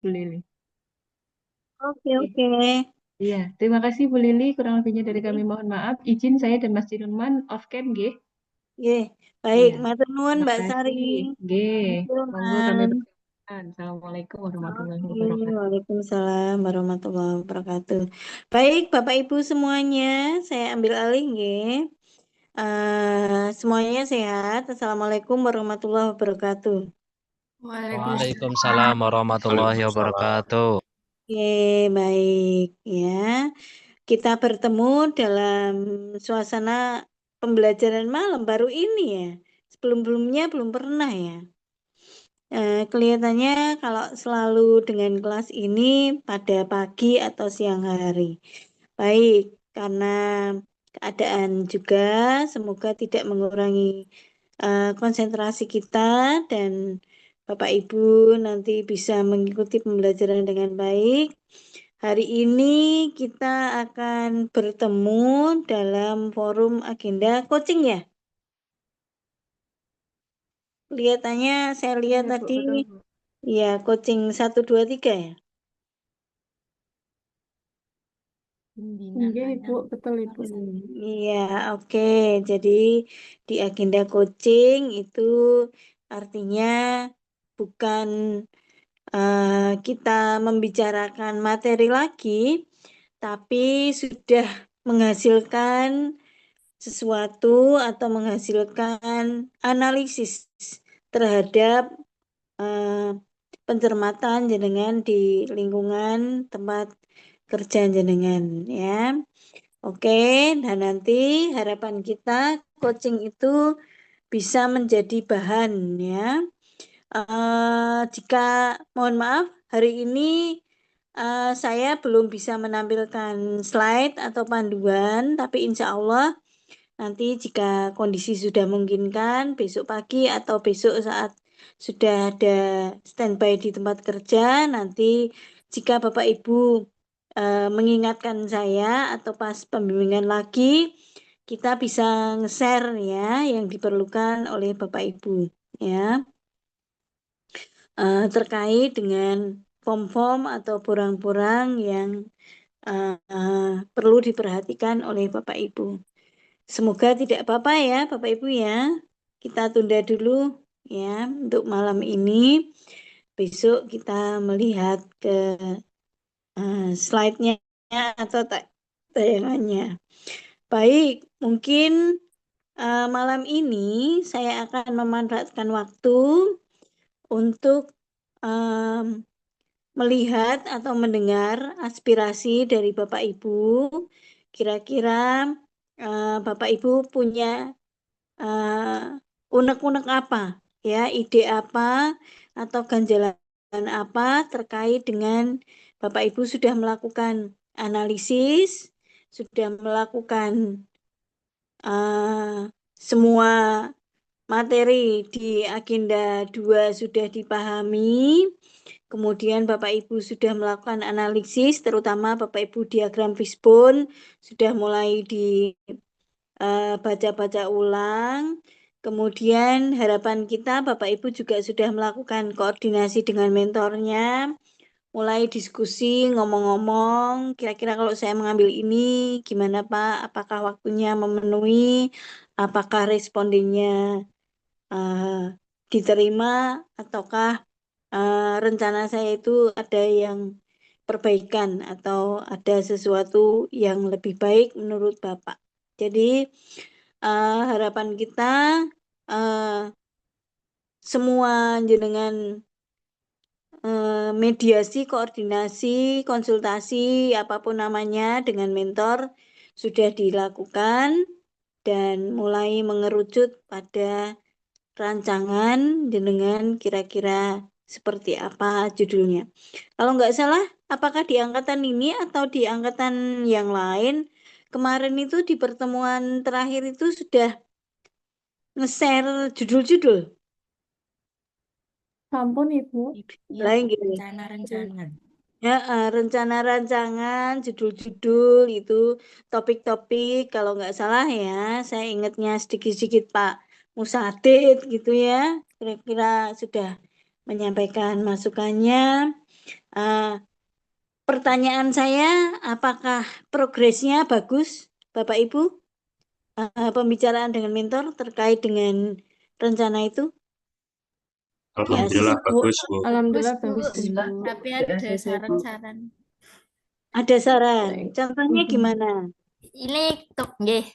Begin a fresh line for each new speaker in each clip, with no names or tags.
Bu Lili.
Oke,
Oke.
oke.
Iya, terima kasih Bu Lili. Kurang lebihnya dari kami
Oke.
mohon maaf. Izin saya dan Mas Dirman off cam, G.
Ye, baik.
Iya,
Matur nuwun
terima
Mbak Sari.
kasih. G.
Thank you,
Monggo kami
Man.
persilakan. Assalamualaikum warahmatullahi
Oke,
wabarakatuh.
Waalaikumsalam warahmatullahi wabarakatuh. Baik, Bapak Ibu semuanya, saya ambil alih, nggih. Semuanya sehat. Assalamualaikum warahmatullahi wabarakatuh.
Waalaikumsalam.
Waalaikumsalam warahmatullahi wabarakatuh.
Oke, baik ya. Kita bertemu dalam suasana pembelajaran malam baru ini ya. Sebelum-sebelumnya belum pernah ya. Kelihatannya kalau selalu dengan kelas ini pada pagi atau siang hari. Baik, karena keadaan juga semoga tidak mengurangi konsentrasi kita dan Bapak Ibu nanti bisa mengikuti pembelajaran dengan baik. Hari ini kita akan bertemu dalam forum agenda coaching ya. Kelihatannya saya lihat
Iya, Bu,
tadi
betul, Bu.
ya coaching 1 2 3 ya.
Nggih, Ibu, betul, Ibu.
Iya, oke. Jadi di agenda coaching itu artinya bukan kita membicarakan materi lagi, tapi sudah menghasilkan sesuatu atau menghasilkan analisis terhadap eh, pencermatan jenengan di lingkungan tempat kerja jenengan ya. Oke, dan nanti harapan kita coaching itu bisa menjadi bahan ya. Jika mohon maaf hari ini saya belum bisa menampilkan slide atau panduan, tapi insya Allah nanti jika kondisi sudah memungkinkan besok pagi atau besok saat sudah ada standby di tempat kerja, nanti jika Bapak Ibu mengingatkan saya atau pas pembimbingan lagi, kita bisa nge-share ya yang diperlukan oleh Bapak Ibu ya. Terkait dengan form-form atau borang-borang yang perlu diperhatikan oleh Bapak Ibu. Semoga tidak apa-apa ya Bapak Ibu ya. Kita tunda dulu ya untuk malam ini. Besok kita melihat ke slide-nya atau tayangannya. Baik, mungkin malam ini saya akan memanfaatkan waktu untuk melihat atau mendengar aspirasi dari Bapak Ibu. Kira-kira Bapak Ibu punya eh, unek-unek apa, ya, ide apa atau ganjalan apa terkait dengan Bapak Ibu sudah melakukan analisis, sudah melakukan semua materi di agenda 2 sudah dipahami. Kemudian Bapak Ibu sudah melakukan analisis, terutama Bapak Ibu diagram fishbone sudah mulai dibaca-baca ulang. Kemudian harapan kita Bapak Ibu juga sudah melakukan koordinasi dengan mentornya, mulai diskusi, ngomong-ngomong, kira-kira kalau saya mengambil ini gimana Pak? Apakah waktunya memenuhi? Apakah respondennya eh, diterima ataukah rencana saya itu ada yang perbaikan atau ada sesuatu yang lebih baik menurut Bapak. Jadi harapan kita eh, semua jenengan mediasi, koordinasi, konsultasi, apapun namanya dengan mentor sudah dilakukan dan mulai mengerucut pada rancangan dengan kira-kira seperti apa judulnya. Kalau nggak salah, apakah di angkatan ini atau di angkatan yang lain, kemarin itu di pertemuan terakhir itu sudah nge-share judul-judul.
Ampun, Ibu.
Iya,
Lain
Bu,
gitu.
rencana-rencana.
Ya, rencana rancangan, judul-judul itu, topik-topik, kalau nggak salah ya, saya ingatnya sedikit-sedikit Pak Musadit gitu ya, kira-kira sudah menyampaikan masukannya. Eh, Pertanyaan saya, apakah progresnya bagus, Bapak Ibu? Pembicaraan dengan mentor terkait dengan rencana itu? Ya,
Alhamdulillah
Bu,
bagus, Bu.
Alhamdulillah
Bu,
bagus, Bu.
tapi ada saran-saran.
ada saran.
Baik.
Contohnya gimana?
Ini tuk nggih.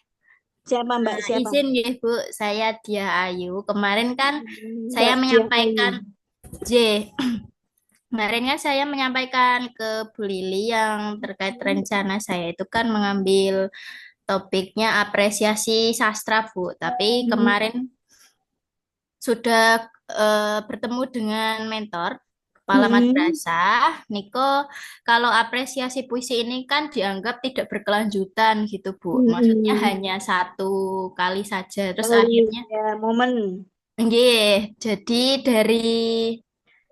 Siapa Mbak? Siapa?
Izin nggih, Bu. Saya Dia Ayu. Kemarin kan saya
Mbak Dia
menyampaikan
Ayu.
J. Kemarin kan saya menyampaikan ke Bu Lili yang terkait rencana saya itu kan mengambil topiknya apresiasi sastra, Bu. Tapi kemarin sudah bertemu dengan mentor kepala madrasah, Niko, kalau apresiasi puisi ini kan dianggap tidak berkelanjutan gitu, Bu. Maksudnya hanya satu kali saja. Terus akhirnya,
ya, momen.
nggih, jadi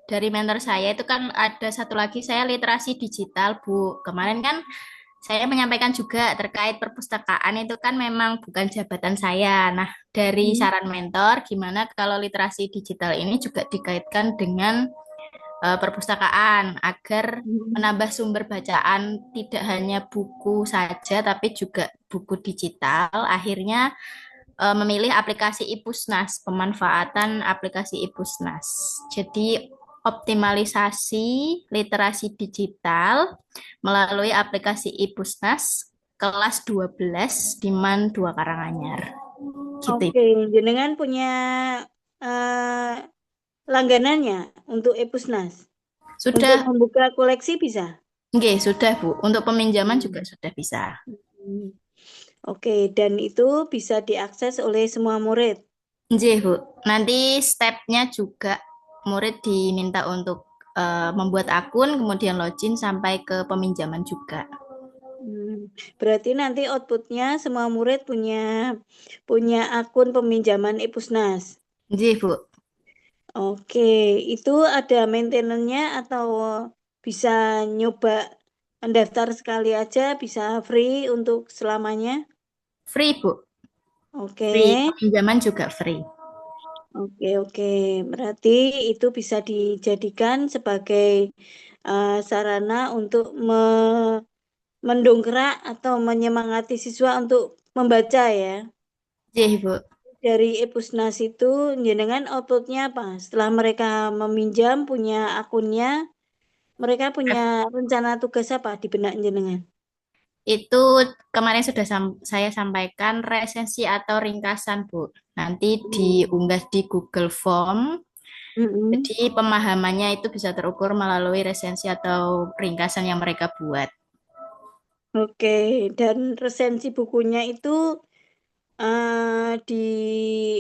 dari mentor saya itu kan ada satu lagi saya literasi digital, Bu. Kemarin kan saya menyampaikan juga terkait perpustakaan itu kan memang bukan jabatan saya. Nah, dari saran mentor, gimana kalau literasi digital ini juga dikaitkan dengan perpustakaan agar menambah sumber bacaan tidak hanya buku saja tapi juga buku digital. Akhirnya memilih aplikasi Ipusnas, pemanfaatan aplikasi Ipusnas. Jadi optimalisasi literasi digital melalui aplikasi Ipusnas kelas 12 di MAN 2 Karanganyar. Gitu.
Oke, jenengan punya langganannya untuk Epusnas.
Sudah,
Untuk membuka koleksi bisa?
nggih, sudah Bu. Untuk peminjaman juga sudah bisa.
Oke, dan itu bisa diakses oleh semua murid.
Nggih, Bu. Nanti stepnya juga murid diminta untuk membuat akun, kemudian login sampai ke peminjaman juga.
Berarti nanti outputnya semua murid punya akun peminjaman Epusnas.
Nggih, Bu.
Oke, itu ada maintenance-nya atau bisa nyoba mendaftar sekali aja, bisa free untuk selamanya?
Free, Bu.
Oke.
Free. Peminjaman juga free.
Oke. Berarti itu bisa dijadikan sebagai sarana untuk mendongkrak atau menyemangati siswa untuk membaca ya.
Nggih, Bu.
Dari Epusnas itu jenengan outputnya apa? Setelah mereka meminjam punya akunnya, mereka punya rencana tugas apa di benak jenengan?
Itu kemarin sudah saya sampaikan resensi atau ringkasan, Bu. Nanti diunggah di Google Form. Jadi pemahamannya itu bisa terukur melalui resensi atau ringkasan yang mereka buat.
Oke, dan resensi bukunya itu di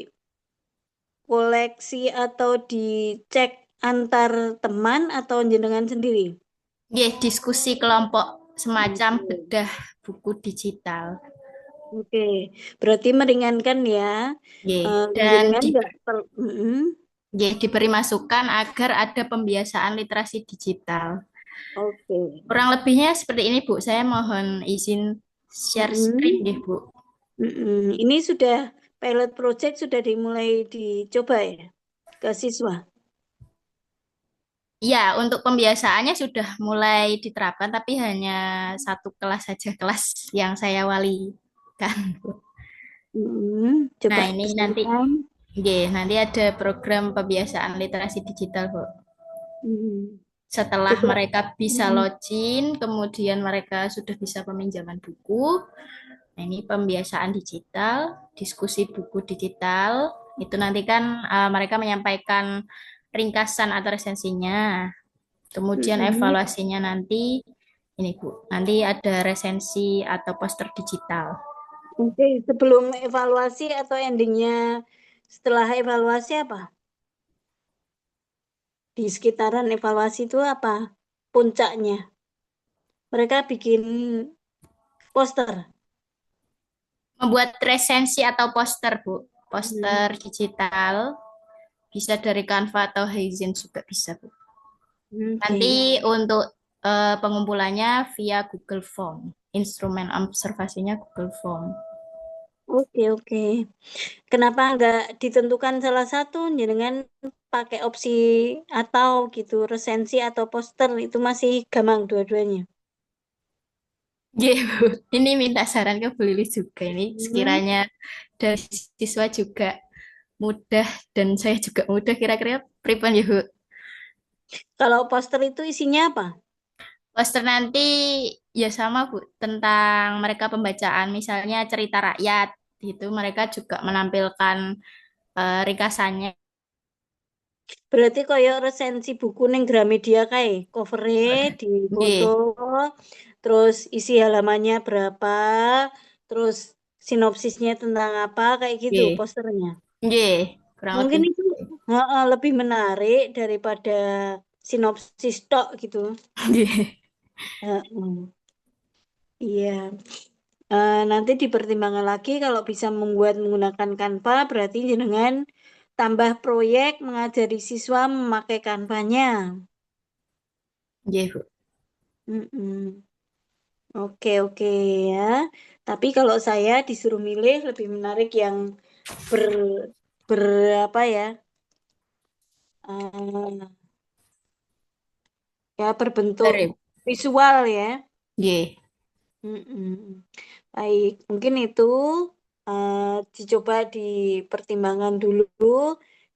koleksi atau dicek antar teman atau jenengan sendiri?
Diskusi kelompok semacam bedah buku digital.
Oke, berarti meringankan ya.
Dan
diberi
masukan agar ada pembiasaan literasi digital.
Oke.
Kurang lebihnya seperti ini, Bu. Saya mohon izin share screen deh, Bu.
Ini sudah pilot project sudah dimulai dicoba ya ke siswa.
Iya, untuk pembiasaannya sudah mulai diterapkan, tapi hanya satu kelas saja, kelas yang saya walikan.
Coba
Nah, ini nanti ada program pembiasaan literasi digital, Bu. Setelah mereka bisa login, kemudian mereka sudah bisa peminjaman buku. Nah, ini pembiasaan digital, diskusi buku digital. Itu nanti kan mereka menyampaikan ringkasan atau resensinya. Kemudian evaluasinya nanti, ini Bu, nanti ada resensi atau poster digital.
Oke, sebelum evaluasi atau endingnya setelah evaluasi apa? Di sekitaran evaluasi itu apa puncaknya? Mereka bikin poster.
Membuat resensi atau poster, Bu. Poster digital, bisa dari Canva atau Haizen juga bisa, Bu. Nanti untuk pengumpulannya via Google Form. Instrumen observasinya Google Form.
Oke. Kenapa nggak ditentukan salah satu, jenengan pakai opsi atau gitu, resensi atau poster itu masih gampang dua-duanya.
Nggih, Bu. Ini minta saran ke Bu Lilis juga ini
Hmm.
sekiranya dari siswa juga mudah dan saya juga mudah kira-kira pripun ya, Bu?
Kalau poster itu isinya apa?
Poster nanti ya sama Bu tentang mereka pembacaan misalnya cerita rakyat gitu mereka juga menampilkan ringkasannya.
Berarti koyo resensi buku ning Gramedia kae, cover-e di foto,
Nggih,
terus isi halamannya berapa, terus sinopsisnya tentang apa, kayak gitu
nggih,
posternya.
nggih, kurang
Mungkin
lebih.
itu lebih menarik daripada sinopsis tok gitu.
Nggih.
Heeh. Iya. Nanti dipertimbangkan lagi kalau bisa membuat menggunakan Canva, berarti jenengan tambah proyek mengajari siswa memakai Canva-nya.
Nggih, Bu.
Mm-mm. Oke ya. Tapi kalau saya disuruh milih lebih menarik yang ber ber apa ya? eh, Ya berbentuk
Arif.
visual ya.
Nggih,
Mm-mm. Baik, mungkin itu eh, dicoba dipertimbangkan dulu.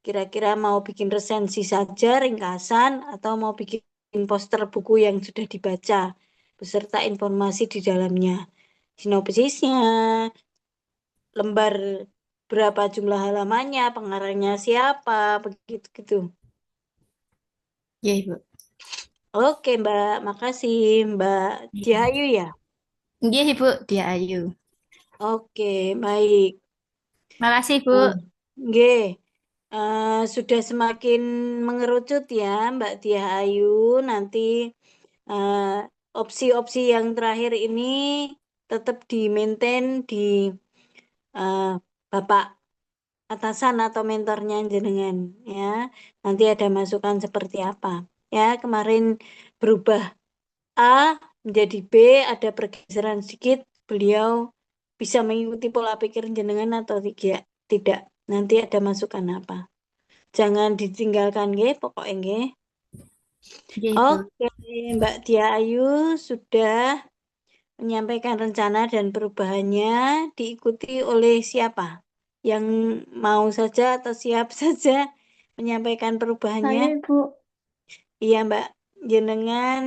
Kira-kira mau bikin resensi saja, ringkasan, atau mau bikin poster buku yang sudah dibaca, beserta informasi di dalamnya. Sinopsisnya, lembar berapa jumlah halamannya, pengarangnya siapa, begitu gitu.
nggih, Bu.
Oke, Mbak. Makasih, Mbak Diayu ya.
Nggih, Bu, dia Ayu.
Oke, baik.
Makasih, Bu.
Oh, nggih. Sudah semakin mengerucut ya, Mbak Tia Ayu. Nanti eh, opsi-opsi yang terakhir ini tetap di-maintain di eh, Bapak atasan atau mentornya jenengan ya. Nanti ada masukan seperti apa. Ya, kemarin berubah A menjadi B, ada pergeseran sedikit. Beliau bisa mengikuti pola pikir jenengan atau tidak. Tidak. Nanti ada masukan apa. Jangan ditinggalkan nggih, pokoknya nggih.
Nggih, Bu.
Oke, Mbak Tia Ayu sudah menyampaikan rencana dan perubahannya diikuti oleh siapa? Yang mau saja atau siap saja menyampaikan perubahannya?
Saya Ibu.
Iya, Mbak. Jenengan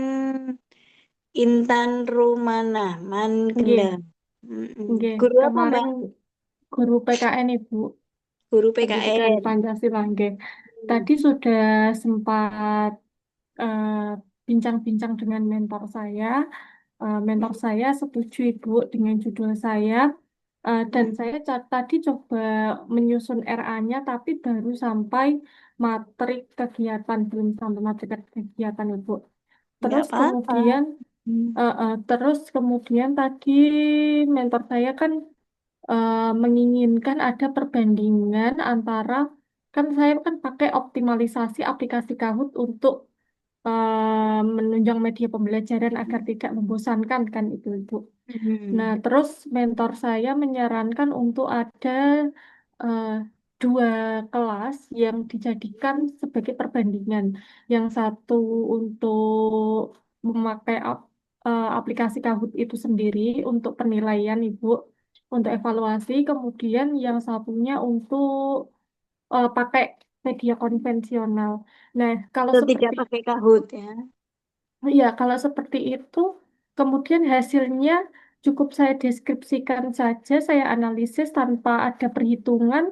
Intan Rumana
Nggih,
Manggenda. Mm-mm.
nggih.
Guru apa, Mbak?
Kemarin guru PKN Ibu,
Guru
Pendidikan
PKN.
Pancasila nggih.
Hmm.
Tadi sudah sempat eh, bincang-bincang dengan mentor saya. Mentor saya setuju Ibu dengan judul saya. Dan saya tadi coba menyusun RA-nya, tapi baru sampai matrik kegiatan, belum sampai matrik kegiatan Ibu.
Nggak
Terus
apa-apa.
kemudian,
Hmm.
tadi mentor saya kan menginginkan ada perbandingan antara, kan saya kan pakai optimalisasi aplikasi Kahoot untuk menunjang media pembelajaran agar tidak membosankan kan itu Ibu. Nah,
Hmm.
terus mentor saya menyarankan untuk ada eh, dua kelas yang dijadikan sebagai perbandingan. Yang satu untuk memakai aplikasi Kahoot itu sendiri untuk penilaian Ibu, untuk evaluasi. Kemudian yang satunya untuk pakai media konvensional. Nah, kalau
Atau tidak
seperti
pakai Kahoot ya.
Ya, kalau seperti itu, kemudian hasilnya cukup saya deskripsikan saja, saya analisis tanpa ada perhitungan,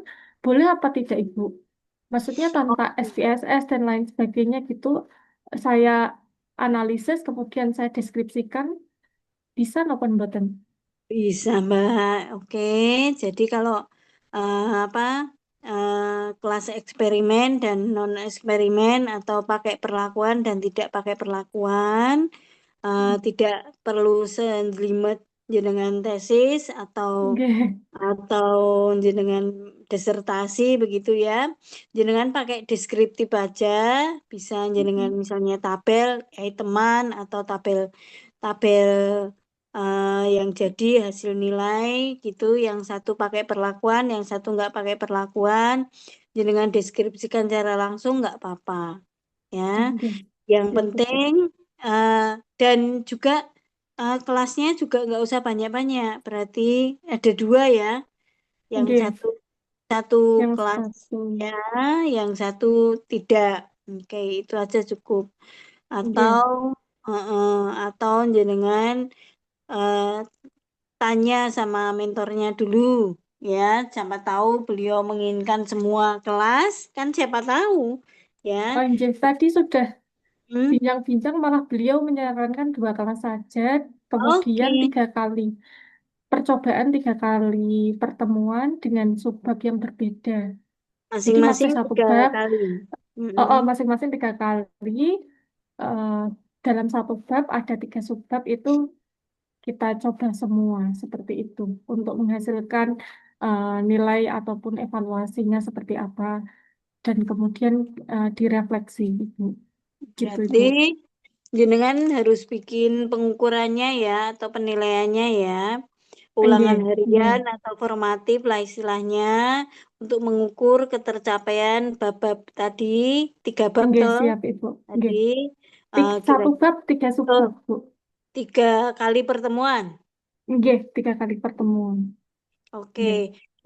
boleh apa tidak, Ibu? Maksudnya tanpa SPSS dan lain sebagainya gitu, saya analisis, kemudian saya deskripsikan, bisa nggak mboten?
Bisa, Mbak. Oke, jadi kalau apa kelas eksperimen dan non eksperimen atau pakai perlakuan dan tidak pakai perlakuan, tidak perlu sejelimet jenengan tesis
Oke.
atau jenengan disertasi begitu ya. Jenengan pakai deskriptif aja, bisa jenengan misalnya tabel teman atau tabel tabel yang jadi hasil nilai gitu, yang satu pakai perlakuan, yang satu nggak pakai perlakuan, jenengan deskripsikan secara langsung nggak apa-apa ya.
Oke.
Yang
Siap, Bu.
penting eh, dan juga kelasnya juga nggak usah banyak-banyak, berarti ada dua ya, yang
Oke.
satu satu
Yang
kelas
satu.
ya, yang satu tidak. Oke, itu aja cukup.
Oke.
Atau atau jenengan eh, tanya sama mentornya dulu ya, siapa tahu beliau menginginkan semua kelas, kan siapa tahu ya.
Oh, Nggih. Tadi sudah
Hmm,
bincang-bincang malah beliau menyarankan 2 kelas saja,
oke,
kemudian 3 kali percobaan, 3 kali pertemuan dengan subbab yang berbeda. Jadi masih
masing-masing
satu
tiga
bab,
kali. Mm-mm.
masing-masing 3 kali. eh, dalam satu bab ada 3 subbab itu kita coba semua seperti itu untuk menghasilkan nilai ataupun evaluasinya seperti apa dan kemudian direfleksi, Ibu. Gitu,
Berarti
Ibu.
jenengan harus bikin pengukurannya ya atau penilaiannya ya. Ulangan
Enggak,
harian
enggak.
atau formatif lah istilahnya untuk mengukur ketercapaian bab-bab tadi, 3 bab
Enggak,
toh
siap, Ibu.
tadi
Enggak.
kira
Satu bab, 3 subbab, Bu.
3 kali pertemuan.
Enggak, 3 kali pertemuan.
Oke.
Enggak.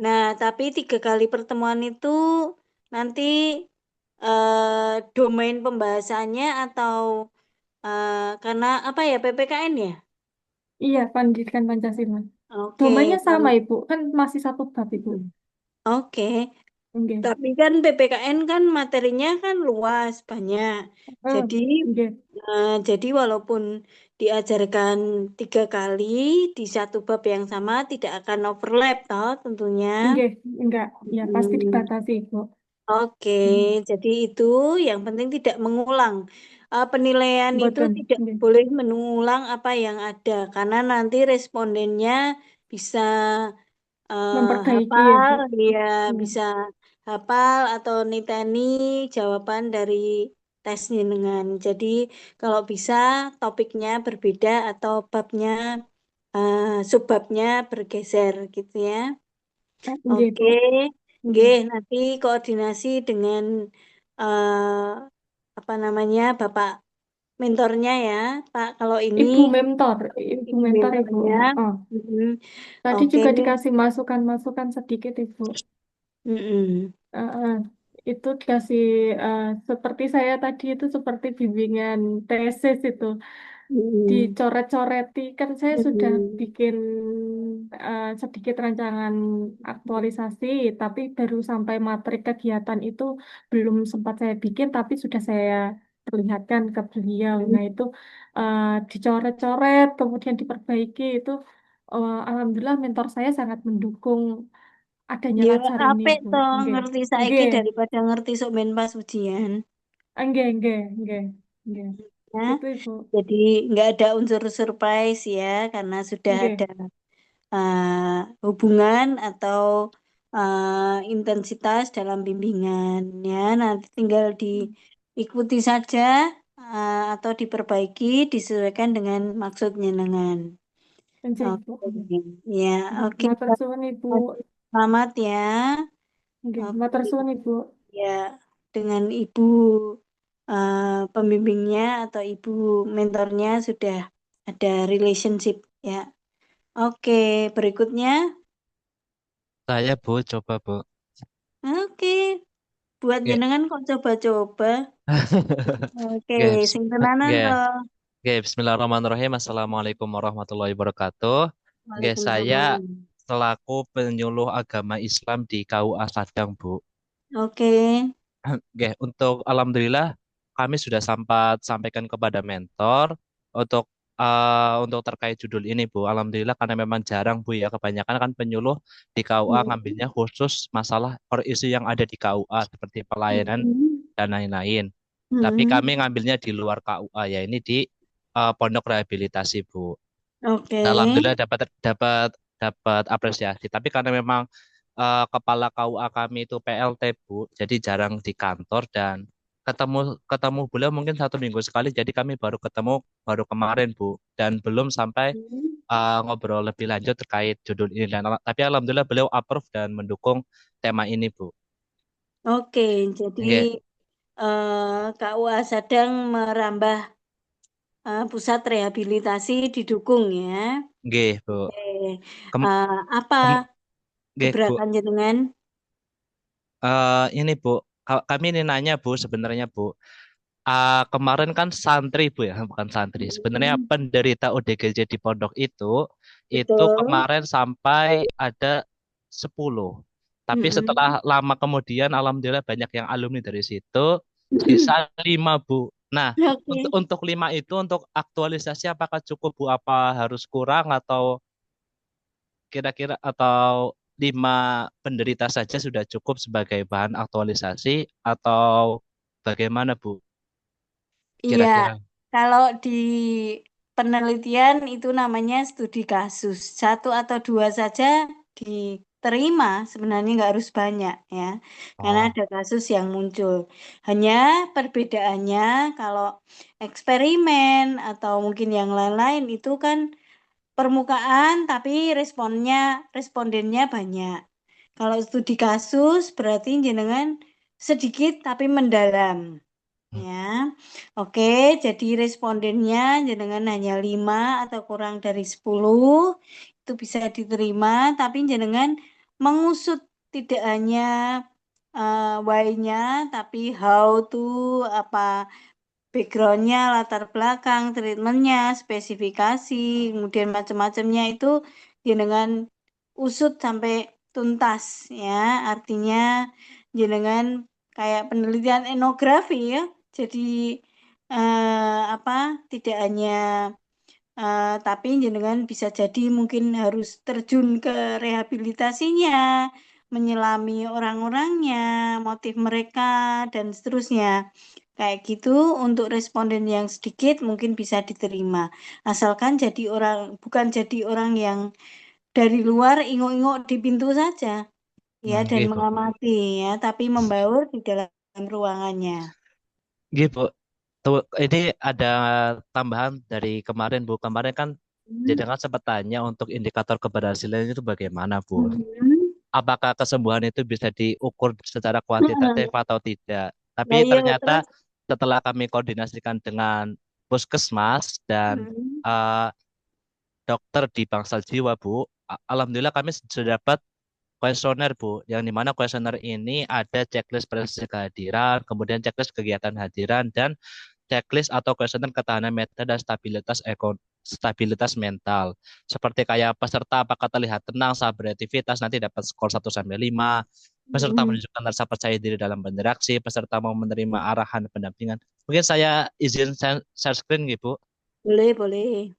Nah, tapi 3 kali pertemuan itu nanti domain pembahasannya atau karena apa ya PPKN ya?
Iya, pendidikan Pancasila.
Oke,
Domainnya sama,
kalau
Ibu. Kan masih satu bab, Ibu.
oke.
Enggak.
Tapi kan PPKN kan materinya kan luas, banyak. Jadi
Enggak.
jadi walaupun diajarkan 3 kali di satu bab yang sama tidak akan overlap toh tentunya.
Enggak, enggak. Ya, pasti
Hmm.
dibatasi, Ibu.
Oke,
Hmm.
jadi itu yang penting tidak mengulang. Penilaian itu
Boten.
tidak
Enggak.
boleh mengulang apa yang ada, karena nanti respondennya bisa
Memperbaiki,
hafal,
Ibu.
ya
Iya.
bisa hafal atau niteni jawaban dari tes jenengan. Jadi kalau bisa topiknya berbeda atau babnya, subbabnya bergeser gitu ya.
Enggak,
Oke,
Ibu.
nggih,
Enggak.
nanti koordinasi dengan apa namanya Bapak mentornya ya, Pak. Kalau ini
Ibu mentor. Ibu
ibu
mentor, Ibu.
mentornya,
Oh.
mm,
Tadi
oke,
juga dikasih masukan-masukan sedikit, Ibu.
mm,
Eh, eh, itu dikasih seperti saya tadi itu seperti bimbingan tesis itu
mm,
dicoret-coreti kan saya sudah
mm,
bikin sedikit rancangan aktualisasi tapi baru sampai materi kegiatan itu belum sempat saya bikin tapi sudah saya perlihatkan ke beliau.
mm.
Nah itu eh, dicoret-coret kemudian diperbaiki itu alhamdulillah mentor saya sangat mendukung adanya
Ya,
lancar ini,
apik
Bu.
to
Nggih.
ngerti saiki
Nggih.
daripada ngerti sok ben pas ujian.
Nggih, nggih, nggih. Nggih.
Ya,
Gitu, Ibu.
jadi nggak ada unsur surprise ya, karena sudah ada
Nggih.
hubungan atau intensitas dalam bimbingan ya. Nanti tinggal diikuti saja atau diperbaiki disesuaikan dengan maksud jenengan.
Nggih, Ibu.
Oke,
Nggih.
ya,
Nggih.
oke.
Matur suwun, Ibu.
Selamat ya.
Nggih. Matur
Oke,
suwun, Ibu.
ya, dengan ibu pembimbingnya atau ibu mentornya sudah ada relationship ya. Oke, berikutnya.
Saya Bu, coba Bu.
Oke, buat
Oke.
jenengan kok coba-coba. Oke,
Oke,
sing tenanan
oke,
toh.
oke. Bismillahirrahmanirrahim. Assalamualaikum warahmatullahi wabarakatuh. Oke, saya
Waalaikumsalam.
selaku penyuluh agama Islam di KUA Sadang, Bu.
Oke.
Oke, untuk alhamdulillah kami sudah sempat sampaikan kepada mentor untuk untuk terkait judul ini, Bu. Alhamdulillah karena memang jarang, Bu, ya. Kebanyakan kan penyuluh di KUA ngambilnya
Hmm.
khusus masalah per isu yang ada di KUA seperti pelayanan
Hmm.
dan lain-lain. Tapi kami
Hmm.
ngambilnya di luar KUA, ya ini di Pondok Rehabilitasi, Bu.
Oke.
Alhamdulillah dapat dapat dapat apresiasi. Tapi karena memang kepala KUA kami itu PLT, Bu, jadi jarang di kantor dan ketemu ketemu beliau mungkin 1 minggu sekali. Jadi kami baru ketemu baru kemarin, Bu, dan belum sampai ngobrol lebih lanjut terkait judul ini. Tapi alhamdulillah beliau approve dan mendukung tema ini, Bu.
Oke, jadi
Nggih,
KUA sedang merambah pusat rehabilitasi didukung ya.
nggih, Bu.
Oke.
Kem,
Apa
kem- nggih, Bu.
keberatan jenengan?
Ini Bu, kami ini nanya Bu sebenarnya Bu. Kemarin kan santri Bu ya, bukan santri. Sebenarnya
Hmm,
penderita ODGJ di pondok itu
betul.
kemarin sampai ada 10. Tapi setelah
Mm-mm.
lama kemudian, alhamdulillah banyak yang alumni dari situ, sisa 5 Bu. Nah, untuk
Oke.
untuk 5 itu untuk aktualisasi apakah cukup Bu? Apa harus kurang atau kira-kira atau 5 penderita saja sudah cukup sebagai bahan aktualisasi atau bagaimana Bu?
Iya,
Kira-kira.
kalau di penelitian itu namanya studi kasus. Satu atau dua saja diterima, sebenarnya nggak harus banyak ya, karena
Oh,
ada kasus yang muncul. Hanya perbedaannya kalau eksperimen atau mungkin yang lain-lain itu kan permukaan tapi respondennya banyak. Kalau studi kasus berarti jenengan sedikit tapi mendalam.
hmm,
Ya, oke. Jadi respondennya jenengan hanya 5 atau kurang dari 10 itu bisa diterima, tapi jenengan mengusut tidak hanya why-nya, tapi how to apa backgroundnya, latar belakang, treatmentnya, spesifikasi, kemudian macam-macamnya itu jenengan usut sampai tuntas ya. Artinya jenengan kayak penelitian etnografi ya. Jadi apa tidak hanya tapi jenengan bisa jadi mungkin harus terjun ke rehabilitasinya, menyelami orang-orangnya, motif mereka dan seterusnya. Kayak gitu untuk responden yang sedikit mungkin bisa diterima. Asalkan jadi orang bukan jadi orang yang dari luar ingok-ingok di pintu saja ya dan
gitu.
mengamati ya, tapi membaur di dalam ruangannya.
Gitu. Tuh, ini ada tambahan dari kemarin, Bu. Kemarin kan
Hmm.
jadi kan sempat tanya untuk indikator keberhasilan itu bagaimana, Bu?
Hmm.
Apakah kesembuhan itu bisa diukur secara kuantitatif atau tidak? Tapi
Nah, iya
ternyata
terus.
setelah kami koordinasikan dengan puskesmas dan
Hmm.
eh, dokter di Bangsal Jiwa, Bu, alhamdulillah kami sudah dapat kuesioner Bu, yang dimana kuesioner ini ada checklist prestasi kehadiran, kemudian checklist kegiatan hadiran, dan checklist atau kuesioner ketahanan mental dan stabilitas mental. Seperti kayak peserta apakah terlihat tenang saat beraktivitas, nanti dapat skor 1 sampai 5. Peserta
Hmm.
menunjukkan rasa percaya diri dalam berinteraksi, peserta mau menerima arahan pendampingan. Mungkin saya izin share screen gitu.
Boleh, boleh.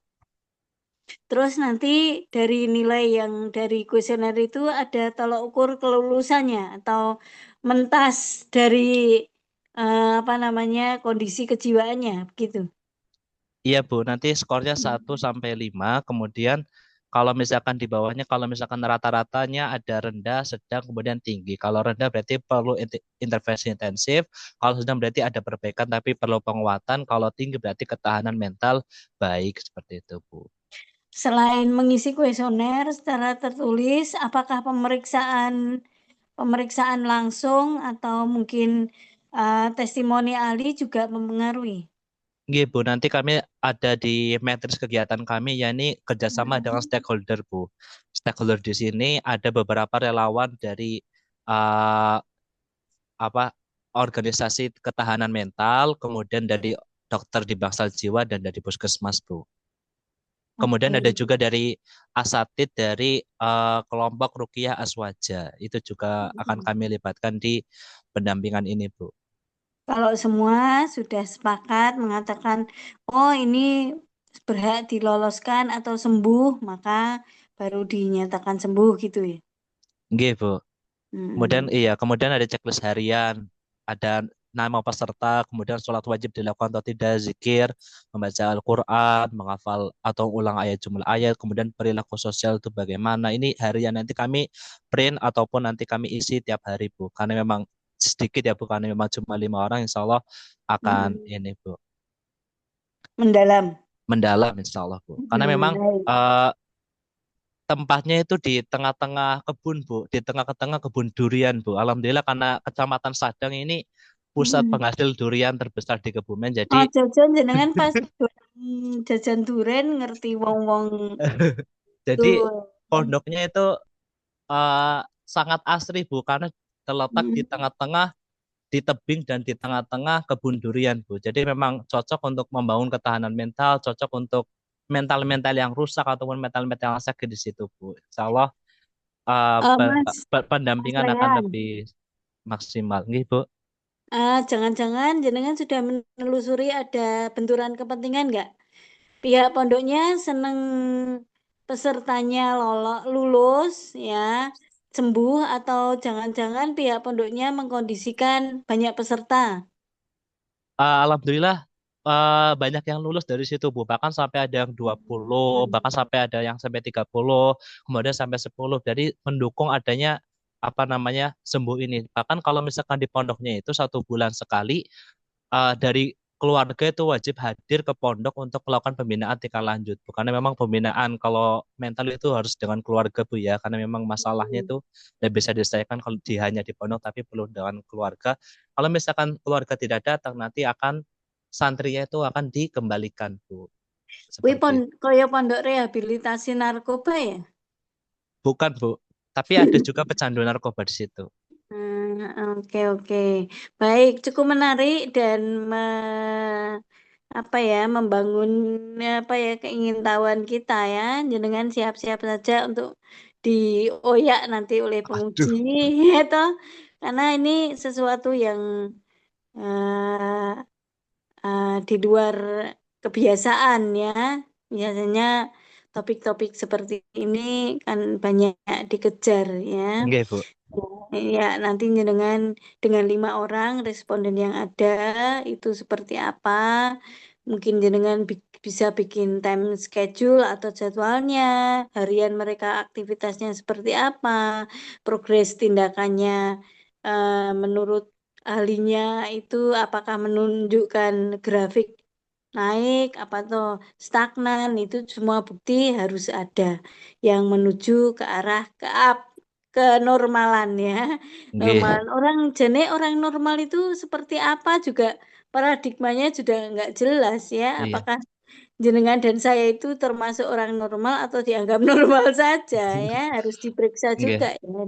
Terus nanti dari nilai yang dari kuesioner itu ada tolok ukur kelulusannya atau mentas dari apa namanya kondisi kejiwaannya begitu.
Iya Bu, nanti skornya 1 sampai 5. Kemudian kalau misalkan di bawahnya, kalau misalkan rata-ratanya ada rendah, sedang, kemudian tinggi. Kalau rendah berarti perlu intervensi intensif. Kalau sedang berarti ada perbaikan tapi perlu penguatan. Kalau tinggi berarti ketahanan mental baik seperti itu Bu.
Selain mengisi kuesioner secara tertulis, apakah pemeriksaan langsung atau mungkin testimoni ahli juga mempengaruhi?
Nggih, Bu, nanti kami ada di matriks kegiatan kami, yakni kerjasama dengan stakeholder, Bu. Stakeholder di sini ada beberapa relawan dari uh, apa organisasi ketahanan mental, kemudian dari dokter di Bangsal Jiwa dan dari Puskesmas, Bu. Kemudian ada
Oke.
juga dari asatid dari kelompok Rukiah Aswaja. Itu juga akan kami libatkan di pendampingan ini, Bu.
Kalau semua sudah sepakat mengatakan, oh ini berhak diloloskan atau sembuh, maka baru dinyatakan sembuh gitu ya.
Nggih, Bu. Kemudian
Mm-mm.
iya, kemudian ada checklist harian, ada nama peserta, kemudian sholat wajib dilakukan atau tidak, zikir, membaca Al-Quran, menghafal atau ulang ayat jumlah ayat, kemudian perilaku sosial itu bagaimana. Ini harian nanti kami print ataupun nanti kami isi tiap hari, Bu. Karena memang sedikit ya, Bu. Karena memang cuma 5 orang, insya Allah akan
Mm-mm.
ini, Bu.
Mendalam.
Mendalam, insya Allah, Bu. Karena memang
Baik.
tempatnya itu di tengah-tengah kebun, Bu, di tengah-tengah kebun durian, Bu. Alhamdulillah karena Kecamatan Sadang ini pusat
Mm-mm.
penghasil durian terbesar di Kebumen.
Oh,
Jadi
jajan jenengan pas jajan duren ngerti wong-wong
jadi
tuh.
pondoknya itu eh, sangat asri, Bu, karena terletak di
Mm.
tengah-tengah, di tebing dan di tengah-tengah kebun durian, Bu. Jadi memang cocok untuk membangun ketahanan mental, cocok untuk mental-mental yang rusak ataupun mental-mental yang sakit di situ, Bu. Insya Allah
Mas Mas
pendampingan akan
Rehan,
lebih maksimal, nggih, Bu.
jangan-jangan jenengan sudah menelusuri ada benturan kepentingan nggak? Pihak pondoknya seneng pesertanya lulus ya, sembuh atau jangan-jangan pihak pondoknya mengkondisikan banyak peserta.
Alhamdulillah banyak yang lulus dari situ, Bu. Bahkan sampai ada yang 20,
Hmm.
bahkan sampai ada yang sampai 30, kemudian sampai 10. Jadi mendukung adanya apa namanya sembuh ini. Bahkan kalau misalkan di pondoknya itu 1 bulan sekali dari keluarga itu wajib hadir ke pondok untuk melakukan pembinaan tingkat lanjut, Bu. Karena memang pembinaan kalau mental itu harus dengan keluarga, Bu, ya. Karena memang masalahnya itu tidak bisa diselesaikan kalau hanya di pondok, tapi perlu dengan keluarga. Kalau misalkan keluarga tidak datang, nanti akan santrinya itu akan dikembalikan, Bu.
Wih,
Seperti itu.
kaya pondok rehabilitasi narkoba ya?
Bukan, Bu. Tapi ada juga pecandu narkoba di situ.
Oke, oke. Baik, cukup menarik dan apa ya, membangun apa ya keingintahuan kita ya. Jenengan siap-siap saja untuk dioyak nanti oleh penguji
Aduh,
itu karena ini sesuatu yang eh, di luar kebiasaan ya. Biasanya topik-topik seperti ini kan banyak dikejar ya.
enggak, Bu.
Ya, nanti dengan 5 orang responden yang ada itu seperti apa? Mungkin jenengan bisa bikin time schedule atau jadwalnya, harian mereka aktivitasnya seperti apa, progres tindakannya menurut ahlinya itu apakah menunjukkan grafik naik apa tuh stagnan itu semua bukti harus ada yang menuju ke arah kenormalan ya.
Enggak.
Normalan orang normal itu seperti apa juga paradigmanya sudah nggak jelas ya.
Iya.
Apakah jenengan dan saya itu termasuk orang normal atau dianggap normal saja ya harus diperiksa juga
Enggak.
ya.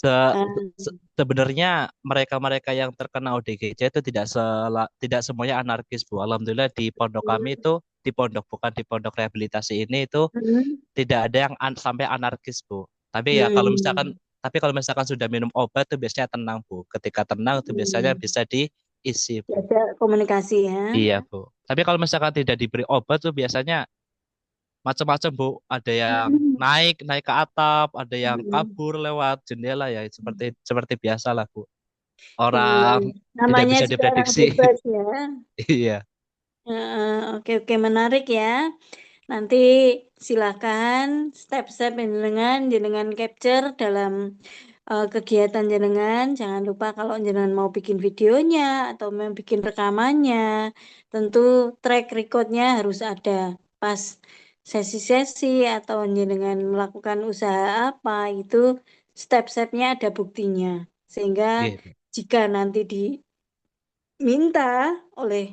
Se-
Eh,
Sebenarnya mereka-mereka yang terkena ODGJ itu tidak semuanya anarkis, Bu. Alhamdulillah di pondok kami itu, di pondok bukan di pondok rehabilitasi ini itu
hmm,
tidak ada yang sampai anarkis, Bu. Tapi ya
hmm,
kalau misalkan sudah minum obat itu biasanya tenang, Bu. Ketika tenang itu biasanya
hmm.
bisa diisi, Bu.
Ada komunikasi ya.
Iya, Bu. Tapi kalau misalkan tidak diberi obat tuh biasanya macam-macam, Bu. Ada yang
Hmm.
naik ke atap, ada yang
Hmm.
kabur lewat jendela, ya seperti seperti biasa lah, Bu.
Iya,
Orang tidak
namanya
bisa
juga orang
diprediksi.
bebas ya.
Iya,
Oke, oke, menarik ya. Nanti silakan step-step jenengan capture dalam kegiatan jenengan. Jangan lupa kalau jenengan mau bikin videonya atau mau bikin rekamannya, tentu track recordnya harus ada pas sesi-sesi atau jenengan melakukan usaha apa itu step-stepnya ada buktinya. Sehingga
gitu.
jika nanti diminta oleh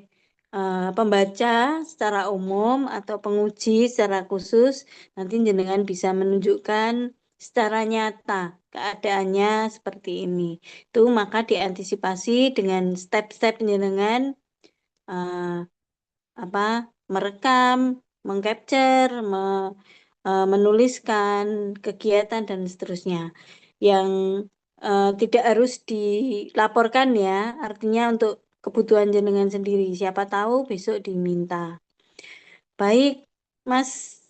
pembaca secara umum atau penguji secara khusus, nanti jenengan bisa menunjukkan secara nyata keadaannya seperti ini. Itu maka diantisipasi dengan step-step jenengan eh, apa merekam, mengcapture, menuliskan kegiatan dan seterusnya. Yang tidak harus dilaporkan ya, artinya untuk kebutuhan jenengan sendiri. Siapa tahu besok diminta. Baik, Mas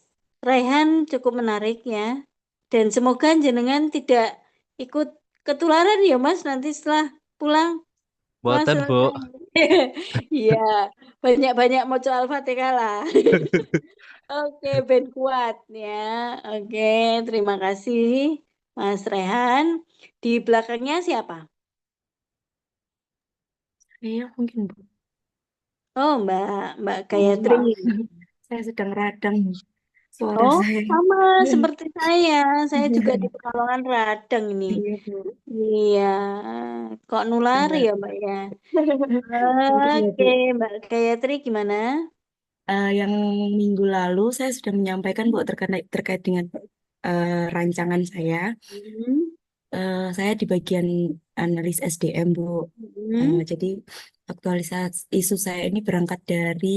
Raihan cukup menarik ya. Dan semoga jenengan tidak ikut ketularan ya Mas nanti setelah pulang. Mas
Buatan, Bu.
Raihan. Iya, banyak-banyak maca Al-Fatihah lah. Oke, ben kuat ya. Oke, terima kasih Mas Rehan. Di belakangnya siapa?
Iya, mungkin Bu.
Oh, Mbak
Oh,
Gayatri.
maaf. Saya sedang radang.
suara
Oh,
saya.
sama seperti saya. Saya juga di Pekalongan Radang ini.
Iya, Bu.
Iya, kok nulari
Mbak.
ya, Mbak ya?
Iya,
Oke,
Bu.
Mbak Gayatri gimana?
Yang minggu lalu saya sudah menyampaikan Bu terkait dengan rancangan saya.
Hmm,
Saya di bagian analis SDM, Bu.
hmm,
Jadi aktualisasi isu saya ini berangkat dari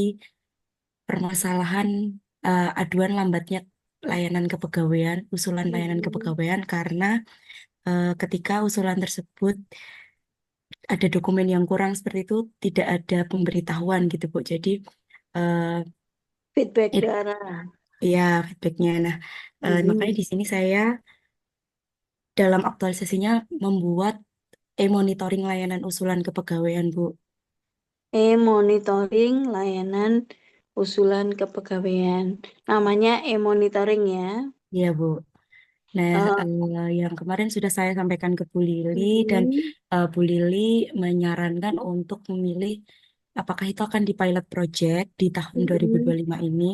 permasalahan aduan lambatnya layanan kepegawaian, usulan layanan
hmm.
kepegawaian karena ketika usulan tersebut ada dokumen yang kurang seperti itu, tidak ada pemberitahuan gitu, Bu. Jadi eh,
Feedback
it,
darah.
ya feedbacknya. Nah, makanya
Hmm.
di sini saya dalam aktualisasinya membuat e-monitoring layanan usulan kepegawaian, Bu.
E-monitoring layanan usulan kepegawaian. Namanya e-monitoring ya.
Iya, Bu. Nah,
Eh,
yang kemarin sudah saya sampaikan ke Bu Lili dan
hmm,
Bu Lili menyarankan untuk memilih apakah itu akan di pilot project di tahun
hmm,
2025 ini.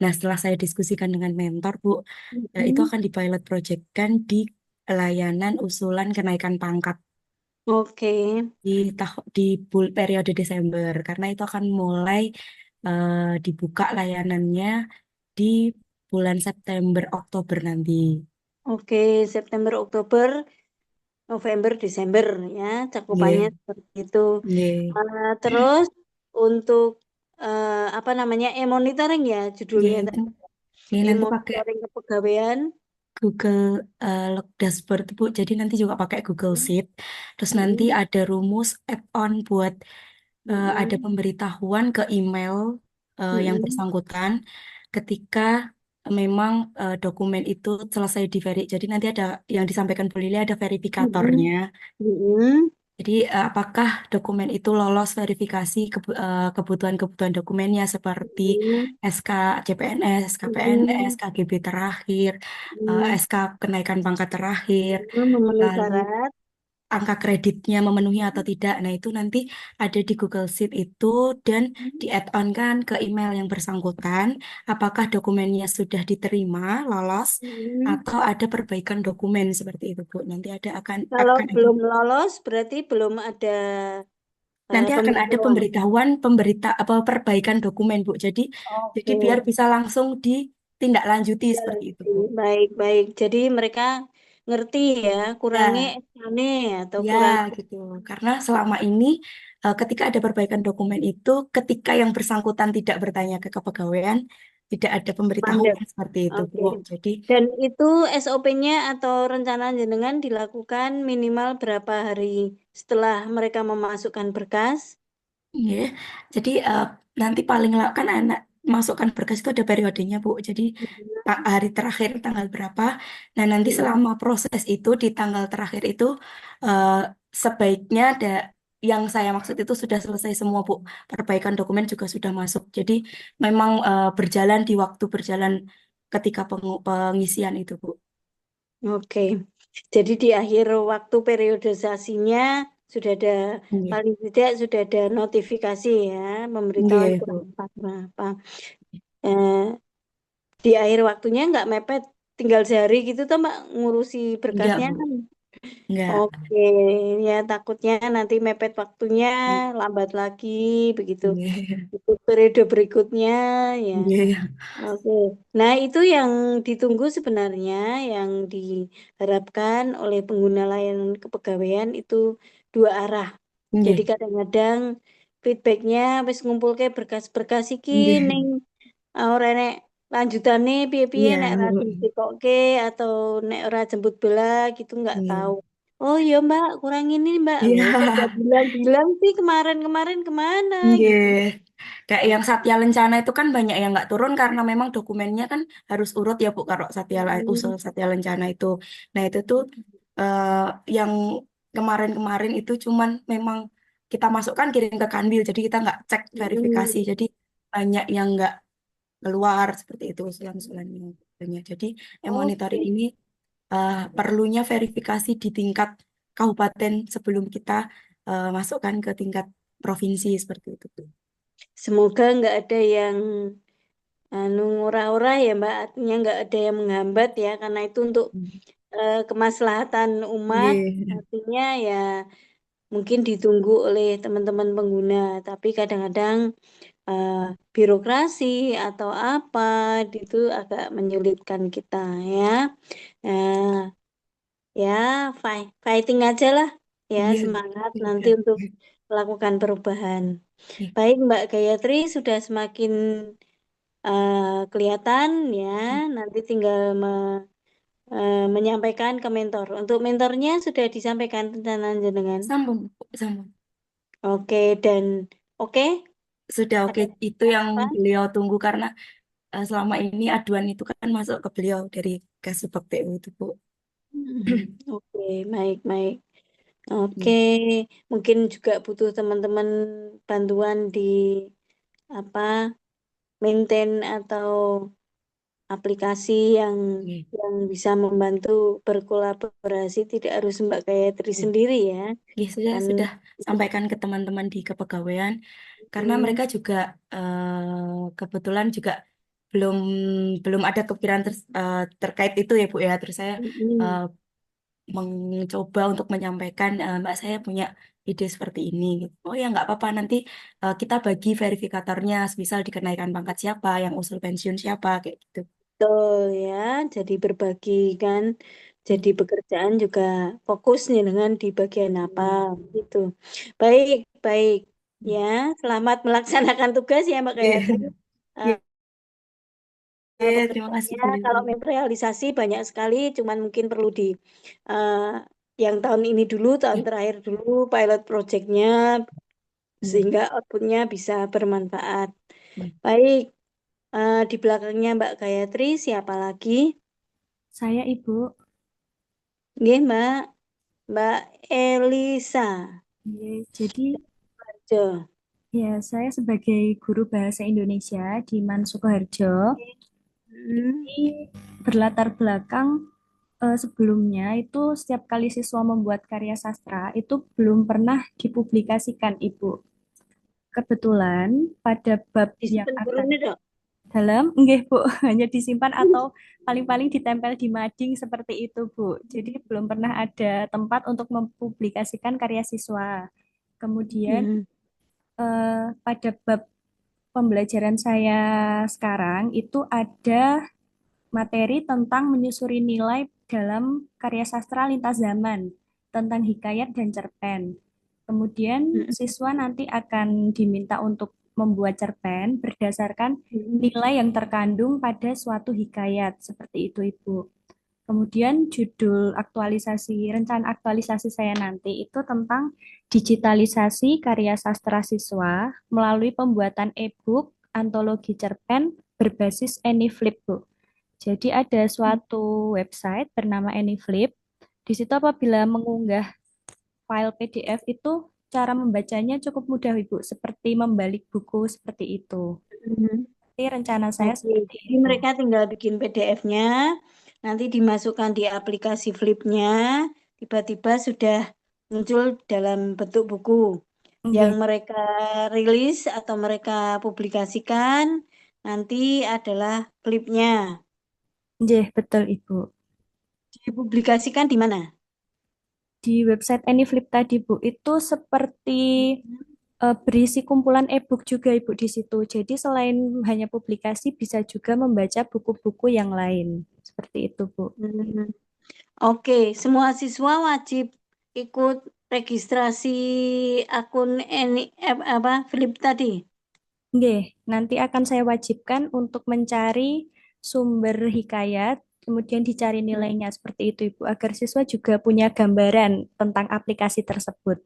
Nah, setelah saya diskusikan dengan mentor, Bu, itu
hmm.
akan di pilot project kan di layanan usulan kenaikan pangkat
Oke,
di periode Desember karena itu akan mulai dibuka layanannya di bulan September Oktober nanti.
oke. September, Oktober, November, Desember ya. Cakupannya
Nggih,
seperti itu.
nggih,
Terus untuk apa namanya e-monitoring ya
nggih.
judulnya tadi.
Ini nanti pakai
E-monitoring kepegawaian.
Google Log Dashboard, Bu. Jadi nanti juga pakai Google Sheet. Terus nanti
Hmm,
ada rumus add-on buat ada
hmm,
pemberitahuan ke email yang
hmm,
bersangkutan ketika memang dokumen itu selesai Jadi nanti ada yang disampaikan Bu Lili ada
hmm,
verifikatornya.
hmm,
Jadi apakah dokumen itu lolos verifikasi kebutuhan-kebutuhan dokumennya seperti
hmm,
SK CPNS, SKPNS,
hmm,
KGB terakhir,
hmm,
SK kenaikan pangkat terakhir,
memenuhi
lalu
syarat.
angka kreditnya memenuhi atau tidak. Nah, itu nanti ada di Google Sheet itu dan di add-on kan ke email yang bersangkutan, apakah dokumennya sudah diterima, lolos,
Hmm.
atau ada perbaikan dokumen seperti itu, Bu. Nanti
Kalau
akan ada
belum lolos berarti belum ada
nanti akan ada
pemberitahuan.
pemberitahuan apa perbaikan dokumen, Bu. Jadi
Oke.
biar bisa langsung ditindaklanjuti
Ya,
seperti itu, Bu.
baik-baik. Jadi mereka ngerti ya, kurangi
Ya,
SKN atau
ya
kurangi.
gitu. Karena selama ini ketika ada perbaikan dokumen itu, ketika yang bersangkutan tidak bertanya ke kepegawaian, tidak ada
Mandek.
pemberitahuan seperti itu, Bu.
Oke.
Jadi
Dan itu SOP-nya atau rencana jenengan dilakukan minimal berapa hari setelah mereka memasukkan berkas?
ya, jadi nanti paling kan anak masukkan berkas itu ada periodenya, Bu. Jadi hari terakhir tanggal berapa. Nah, nanti
Mm-mm.
selama proses itu di tanggal terakhir itu eh, sebaiknya ada yang saya maksud itu sudah selesai semua, Bu. Perbaikan dokumen juga sudah masuk. Jadi memang berjalan di waktu berjalan ketika pengisian itu, Bu.
Oke. Jadi di akhir waktu periodisasinya sudah ada
Iya,
paling tidak sudah ada notifikasi ya, pemberitahuan
iya,
kurang
Bu.
apa. Eh, di akhir waktunya nggak mepet, tinggal sehari gitu tuh Mbak ngurusi
Enggak,
berkasnya
Bu.
kan.
Enggak.
Oke, ya takutnya nanti mepet waktunya, lambat lagi begitu.
Iya,
Untuk periode berikutnya ya.
iya,
Oke. Nah, itu yang ditunggu sebenarnya yang diharapkan oleh pengguna layanan kepegawaian itu dua arah. Jadi
iya,
kadang-kadang feedbacknya wis ngumpul ke berkas-berkas iki
iya,
ning ora nek lanjutane piye-piye
iya,
nek ora
Bu.
ditokke atau nek ora jemput bola gitu nggak tahu.
Iya.
Oh iya Mbak, kurang ini Mbak.
Iya.
Loh, kok udah bilang-bilang sih kemarin-kemarin kemana
Iya,
gitu.
kayak yang Satya Lencana itu kan banyak yang nggak turun karena memang dokumennya kan harus urut ya Bu, kalau usul
Hmm.
Satya Lencana itu. Nah itu tuh eh, yang kemarin-kemarin itu cuman memang kita masukkan kirim ke Kanwil, jadi kita nggak cek verifikasi,
Hmm.
jadi banyak yang nggak keluar seperti itu usulan-usulannya. Banyak. Jadi monitoring
Oke.
ini perlunya verifikasi di tingkat kabupaten sebelum kita masukkan ke tingkat provinsi seperti itu.
Semoga nggak ada yang ngurah-urah ya Mbak, artinya nggak ada yang menghambat ya, karena itu untuk kemaslahatan umat,
Nggih.
artinya ya mungkin ditunggu oleh teman-teman pengguna, tapi kadang-kadang eh, birokrasi atau apa itu agak menyulitkan kita ya. Nah, ya fighting aja lah ya,
Iya,
semangat nanti
udah.
untuk melakukan perubahan.
Iya.
Baik Mbak Gayatri, sudah semakin kelihatan ya, nanti tinggal menyampaikan ke mentor. Untuk mentornya sudah disampaikan rencana jenengan.
Sambung, Bu, sambung.
Oke, dan oke,
Sudah oke,
ada
itu yang
apa?
beliau tunggu karena selama ini aduan itu kan masuk ke beliau dari Kasubag PU itu, Bu.
Oke, baik-baik. Oke,
Iya.
mungkin juga butuh teman-teman bantuan di apa maintain atau aplikasi
Iya.
yang bisa membantu berkolaborasi, tidak harus Mbak Gayatri
Iya.
sendiri ya.
Ya,
Kan
sudah sampaikan ke teman-teman di kepegawaian karena
hmm,
mereka juga kebetulan juga belum belum ada kepikiran terkait itu ya Bu ya. Terus saya
hmm,
eh, mencoba untuk menyampaikan Mbak saya punya ide seperti ini gitu. Oh ya nggak apa-apa nanti kita bagi verifikatornya, misal dikenaikan pangkat siapa, yang usul pensiun siapa kayak gitu.
betul ya. Jadi berbagi kan,
Hmm.
jadi pekerjaan juga fokusnya dengan di bagian apa
Hmm.
gitu. Baik, baik
Hmm.
ya. Selamat melaksanakan tugas ya Mbak
Iya.
Gayatri. Eh,
Iya, iya, terima kasih
Pekerjaannya
Bu
kalau
Lili.
realisasi banyak sekali, cuman mungkin perlu di eh, yang tahun ini dulu, tahun
Iya.
terakhir dulu pilot projectnya
Iya.
sehingga outputnya bisa bermanfaat.
Iya.
Baik, di belakangnya Mbak Gayatri siapa lagi?
Saya Ibu.
Nggih, Mbak Elisa.
Iya, jadi
Jo.
ya saya sebagai guru bahasa Indonesia di Man Sukoharjo,
Hmm,
ini berlatar belakang sebelumnya itu setiap kali siswa membuat karya sastra itu belum pernah dipublikasikan Ibu. Kebetulan pada bab yang
disimpan
akan
burune dok.
dalam, enggak Bu, hanya disimpan atau paling-paling ditempel di mading seperti itu Bu. Jadi belum pernah ada tempat untuk mempublikasikan karya siswa. Kemudian
Hmm,
pada bab pembelajaran saya sekarang itu ada materi tentang menyusuri nilai dalam karya sastra lintas zaman, tentang hikayat dan cerpen. Kemudian
hmm,
siswa nanti akan diminta untuk membuat cerpen berdasarkan
hmm,
nilai yang terkandung pada suatu hikayat, seperti itu Ibu. Kemudian judul aktualisasi, rencana aktualisasi saya nanti itu tentang digitalisasi karya sastra siswa melalui pembuatan e-book antologi cerpen berbasis AnyFlip, Bu. Jadi ada suatu website bernama AnyFlip. Di situ apabila mengunggah file PDF itu cara membacanya cukup mudah, Ibu, seperti membalik buku seperti itu.
hmm.
Jadi rencana saya
Oke,
seperti
jadi
itu.
mereka tinggal bikin PDF-nya, nanti dimasukkan di aplikasi Flip-nya, tiba-tiba sudah muncul dalam bentuk buku yang
Oke,
mereka rilis atau mereka publikasikan, nanti adalah Flip-nya.
nggih, betul Ibu.
Dipublikasikan di mana?
Di website AnyFlip tadi, Bu, itu seperti
Hmm,
berisi kumpulan e-book juga, Ibu, di situ. Jadi selain hanya publikasi, bisa juga membaca buku-buku yang lain. Seperti itu, Bu.
hmm. Oke, semua siswa wajib ikut registrasi akun apa Flip tadi.
Nggih, nanti akan saya wajibkan untuk mencari sumber hikayat, kemudian dicari nilainya seperti itu, Ibu, agar siswa juga punya gambaran tentang aplikasi tersebut.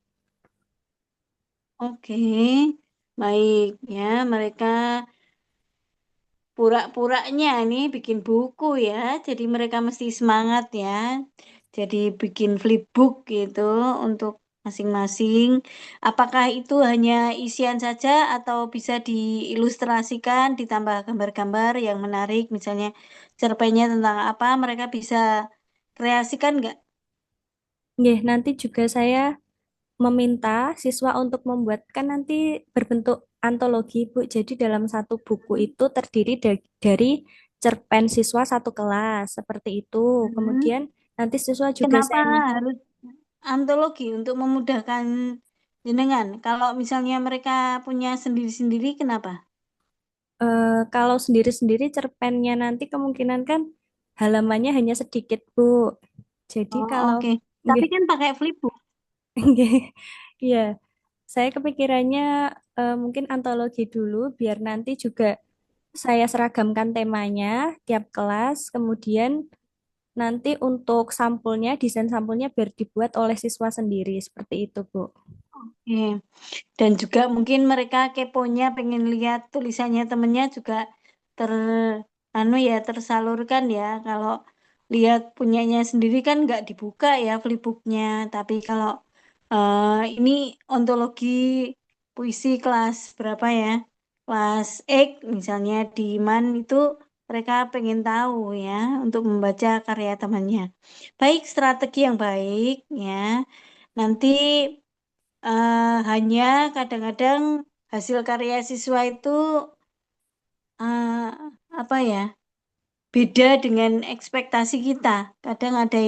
Oke, baik ya. Mereka pura-puranya nih bikin buku ya. Jadi mereka mesti semangat ya. Jadi bikin flipbook gitu untuk masing-masing. Apakah itu hanya isian saja atau bisa diilustrasikan, ditambah gambar-gambar yang menarik, misalnya cerpennya tentang apa, mereka bisa kreasikan nggak?
Nggih, nanti juga saya meminta siswa untuk membuat kan nanti berbentuk antologi, Bu. Jadi dalam satu buku itu terdiri dari cerpen siswa satu kelas seperti itu.
Hmm.
Kemudian nanti siswa juga
Kenapa
saya minta
harus antologi untuk memudahkan jenengan? Kalau misalnya mereka punya sendiri-sendiri, kenapa?
kalau sendiri-sendiri cerpennya nanti kemungkinan kan halamannya hanya sedikit, Bu. Jadi
Oh,
kalau
oke. Tapi
nggih,
kan pakai flipbook.
nggih, iya, saya kepikirannya mungkin antologi dulu biar nanti juga saya seragamkan temanya tiap kelas, kemudian nanti untuk sampulnya, desain sampulnya biar dibuat oleh siswa sendiri seperti itu, Bu.
Oke. Dan juga mungkin mereka keponya pengen lihat tulisannya temennya juga ter tersalurkan ya. Kalau lihat punyanya sendiri kan nggak dibuka ya flipbooknya. Tapi kalau ini ontologi puisi kelas berapa ya? Kelas X misalnya di MAN itu mereka pengen tahu ya untuk membaca karya temannya. Baik, strategi yang baik ya. Nanti hanya kadang-kadang hasil karya siswa itu eh, apa ya, beda dengan ekspektasi kita. Kadang ada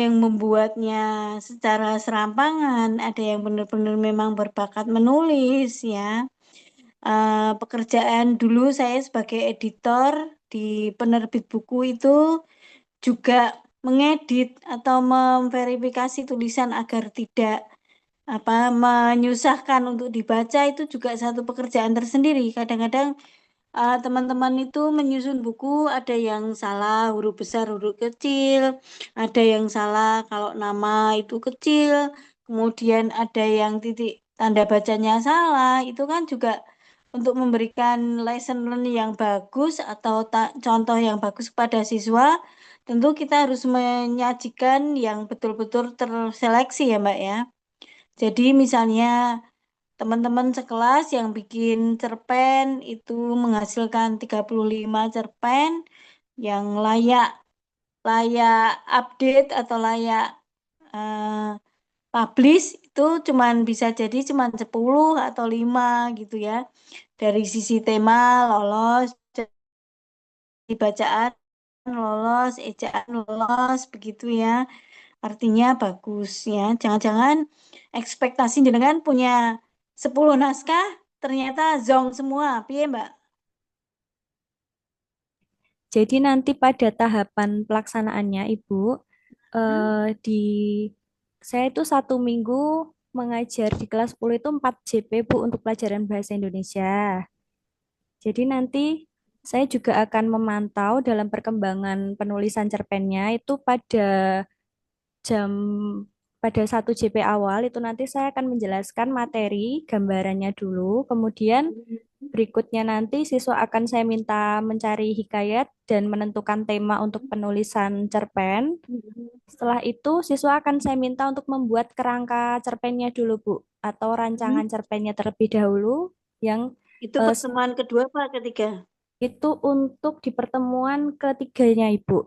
yang membuatnya secara serampangan, ada yang benar-benar memang berbakat menulis ya. Pekerjaan dulu saya sebagai editor di penerbit buku itu juga mengedit atau memverifikasi tulisan agar tidak menyusahkan untuk dibaca itu juga satu pekerjaan tersendiri. Kadang-kadang teman-teman itu menyusun buku ada yang salah huruf besar huruf kecil, ada yang salah kalau nama itu kecil, kemudian ada yang titik tanda bacanya salah. Itu kan juga untuk memberikan lesson learning yang bagus atau contoh yang bagus kepada siswa, tentu kita harus menyajikan yang betul-betul terseleksi ya Mbak ya. Jadi misalnya teman-teman sekelas yang bikin cerpen itu menghasilkan 35 cerpen yang layak layak update atau layak eh, publish itu bisa jadi cuman 10 atau 5 gitu ya. Dari sisi tema lolos, dari bacaan lolos, ejaan lolos begitu ya. Artinya bagus ya. Jangan-jangan ekspektasi jenengan punya 10 naskah, ternyata zong semua. Piye, Mbak?
Jadi nanti pada tahapan pelaksanaannya, Ibu,
Hmm?
di saya itu 1 minggu mengajar di kelas 10 itu 4 JP, Bu, untuk pelajaran bahasa Indonesia. Jadi nanti saya juga akan memantau dalam perkembangan penulisan cerpennya itu jam pada 1 JP awal itu nanti saya akan menjelaskan materi gambarannya dulu, kemudian berikutnya nanti siswa akan saya minta mencari hikayat dan menentukan tema untuk penulisan cerpen. Setelah itu siswa akan saya minta untuk membuat kerangka cerpennya dulu, Bu, atau
Hmm?
rancangan cerpennya terlebih dahulu yang
Itu
eh,
pertemuan kedua apa ketiga?
itu untuk di pertemuan ketiganya, Ibu.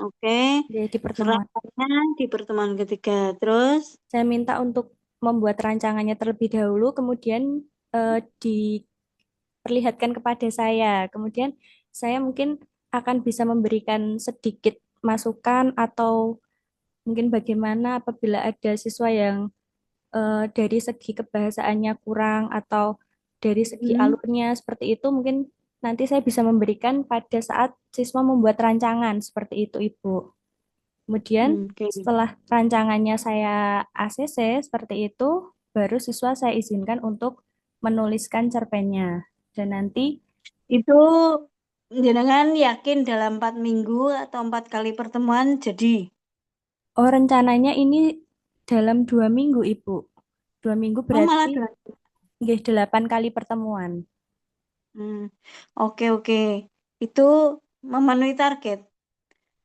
Oke.
Ya, di pertemuan.
Kerangkanya di pertemuan ketiga. Terus,
Saya minta untuk membuat rancangannya terlebih dahulu, kemudian diperlihatkan kepada saya. Kemudian saya mungkin akan bisa memberikan sedikit masukan atau mungkin bagaimana apabila ada siswa yang dari segi kebahasaannya kurang atau dari segi
hmm,
alurnya seperti itu, mungkin nanti saya bisa memberikan pada saat siswa membuat rancangan seperti itu, Ibu. Kemudian
oke.
setelah rancangannya saya ACC seperti itu, baru siswa saya izinkan untuk menuliskan cerpennya. Dan nanti,
Itu jenengan yakin dalam 4 minggu atau 4 kali pertemuan jadi?
oh rencananya ini dalam 2 minggu, Ibu. 2 minggu
Oh, malah
berarti
gratis.
nggih, 8 kali pertemuan.
Hmm. Oke, oke. Itu memenuhi target.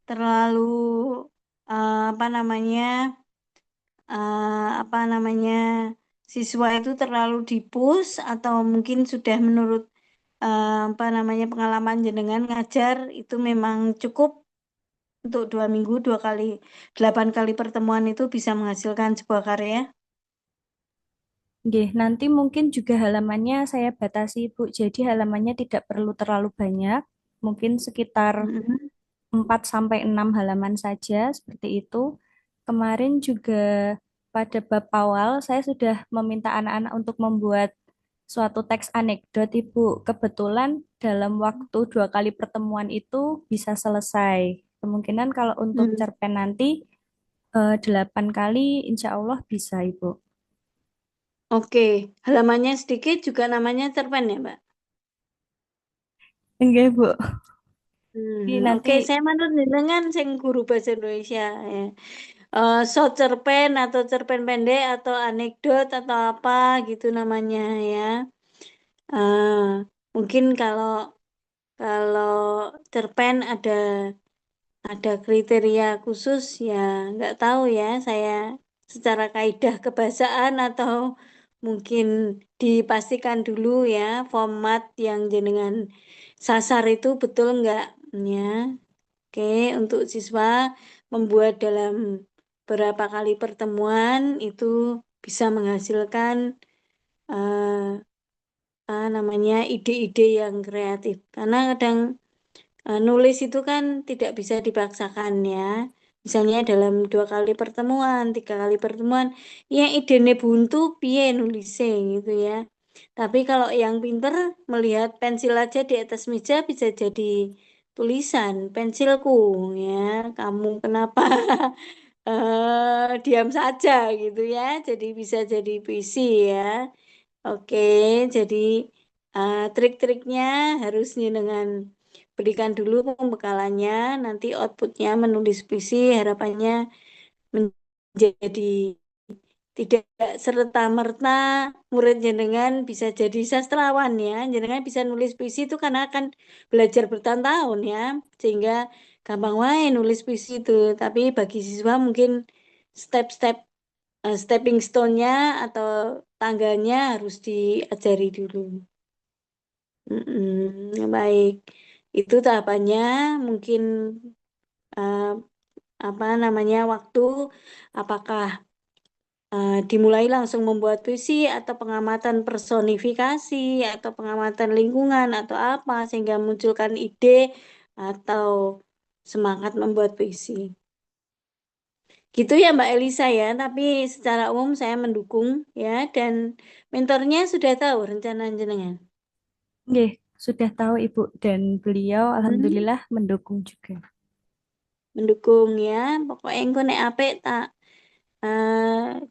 Terlalu apa namanya apa namanya siswa itu terlalu dipus atau mungkin sudah menurut apa namanya pengalaman jenengan ngajar itu memang cukup untuk 2 minggu 8 kali pertemuan itu bisa menghasilkan sebuah karya?
Nggih, nanti mungkin juga halamannya saya batasi, Bu. Jadi halamannya tidak perlu terlalu banyak, mungkin sekitar
Mm-mm.
4 sampai 6 halaman saja seperti itu. Kemarin juga pada bab awal saya sudah meminta anak-anak untuk membuat suatu teks anekdot, Ibu. Kebetulan dalam waktu 2 kali pertemuan itu bisa selesai. Kemungkinan kalau untuk
Hmm.
cerpen nanti 8 kali insya Allah bisa, Ibu.
Oke, halamannya sedikit juga namanya cerpen ya, Mbak?
Enggak, Bu. Jadi nanti
Oke, saya manut jenengan sing guru bahasa Indonesia ya. Short cerpen atau cerpen pendek atau anekdot atau apa gitu namanya ya. Eh, Mungkin kalau kalau cerpen ada kriteria khusus ya nggak tahu ya saya secara kaidah kebahasaan atau mungkin dipastikan dulu ya format yang jenengan sasar itu betul nggak ya. Oke, untuk siswa membuat dalam beberapa kali pertemuan itu bisa menghasilkan eh, namanya ide-ide yang kreatif. Karena kadang nulis itu kan tidak bisa dipaksakan ya. Misalnya dalam 2 kali pertemuan, 3 kali pertemuan, ya idene buntu, piye nulisnya gitu ya. Tapi kalau yang pinter melihat pensil aja di atas meja bisa jadi tulisan, pensilku ya, kamu kenapa diam saja gitu ya. Jadi bisa jadi puisi ya. Oke, jadi trik-triknya harusnya dengan berikan dulu pembekalannya, nanti outputnya menulis puisi, harapannya menjadi tidak serta-merta murid jenengan bisa jadi sastrawan ya. Jenengan bisa nulis puisi itu karena akan belajar bertahun-tahun ya, sehingga gampang wae nulis puisi itu. Tapi bagi siswa mungkin step-step stepping stone-nya atau tangganya harus diajari dulu. Baik, itu tahapannya mungkin eh, apa namanya waktu, apakah dimulai langsung membuat puisi atau pengamatan personifikasi atau pengamatan lingkungan atau apa sehingga munculkan ide atau semangat membuat puisi. Gitu ya Mbak Elisa ya, tapi secara umum saya mendukung ya dan mentornya sudah tahu rencana jenengan.
nggih, sudah tahu Ibu dan beliau
Hmm,
alhamdulillah mendukung juga.
mendukung ya. Pokoknya engko nek apik tak eh,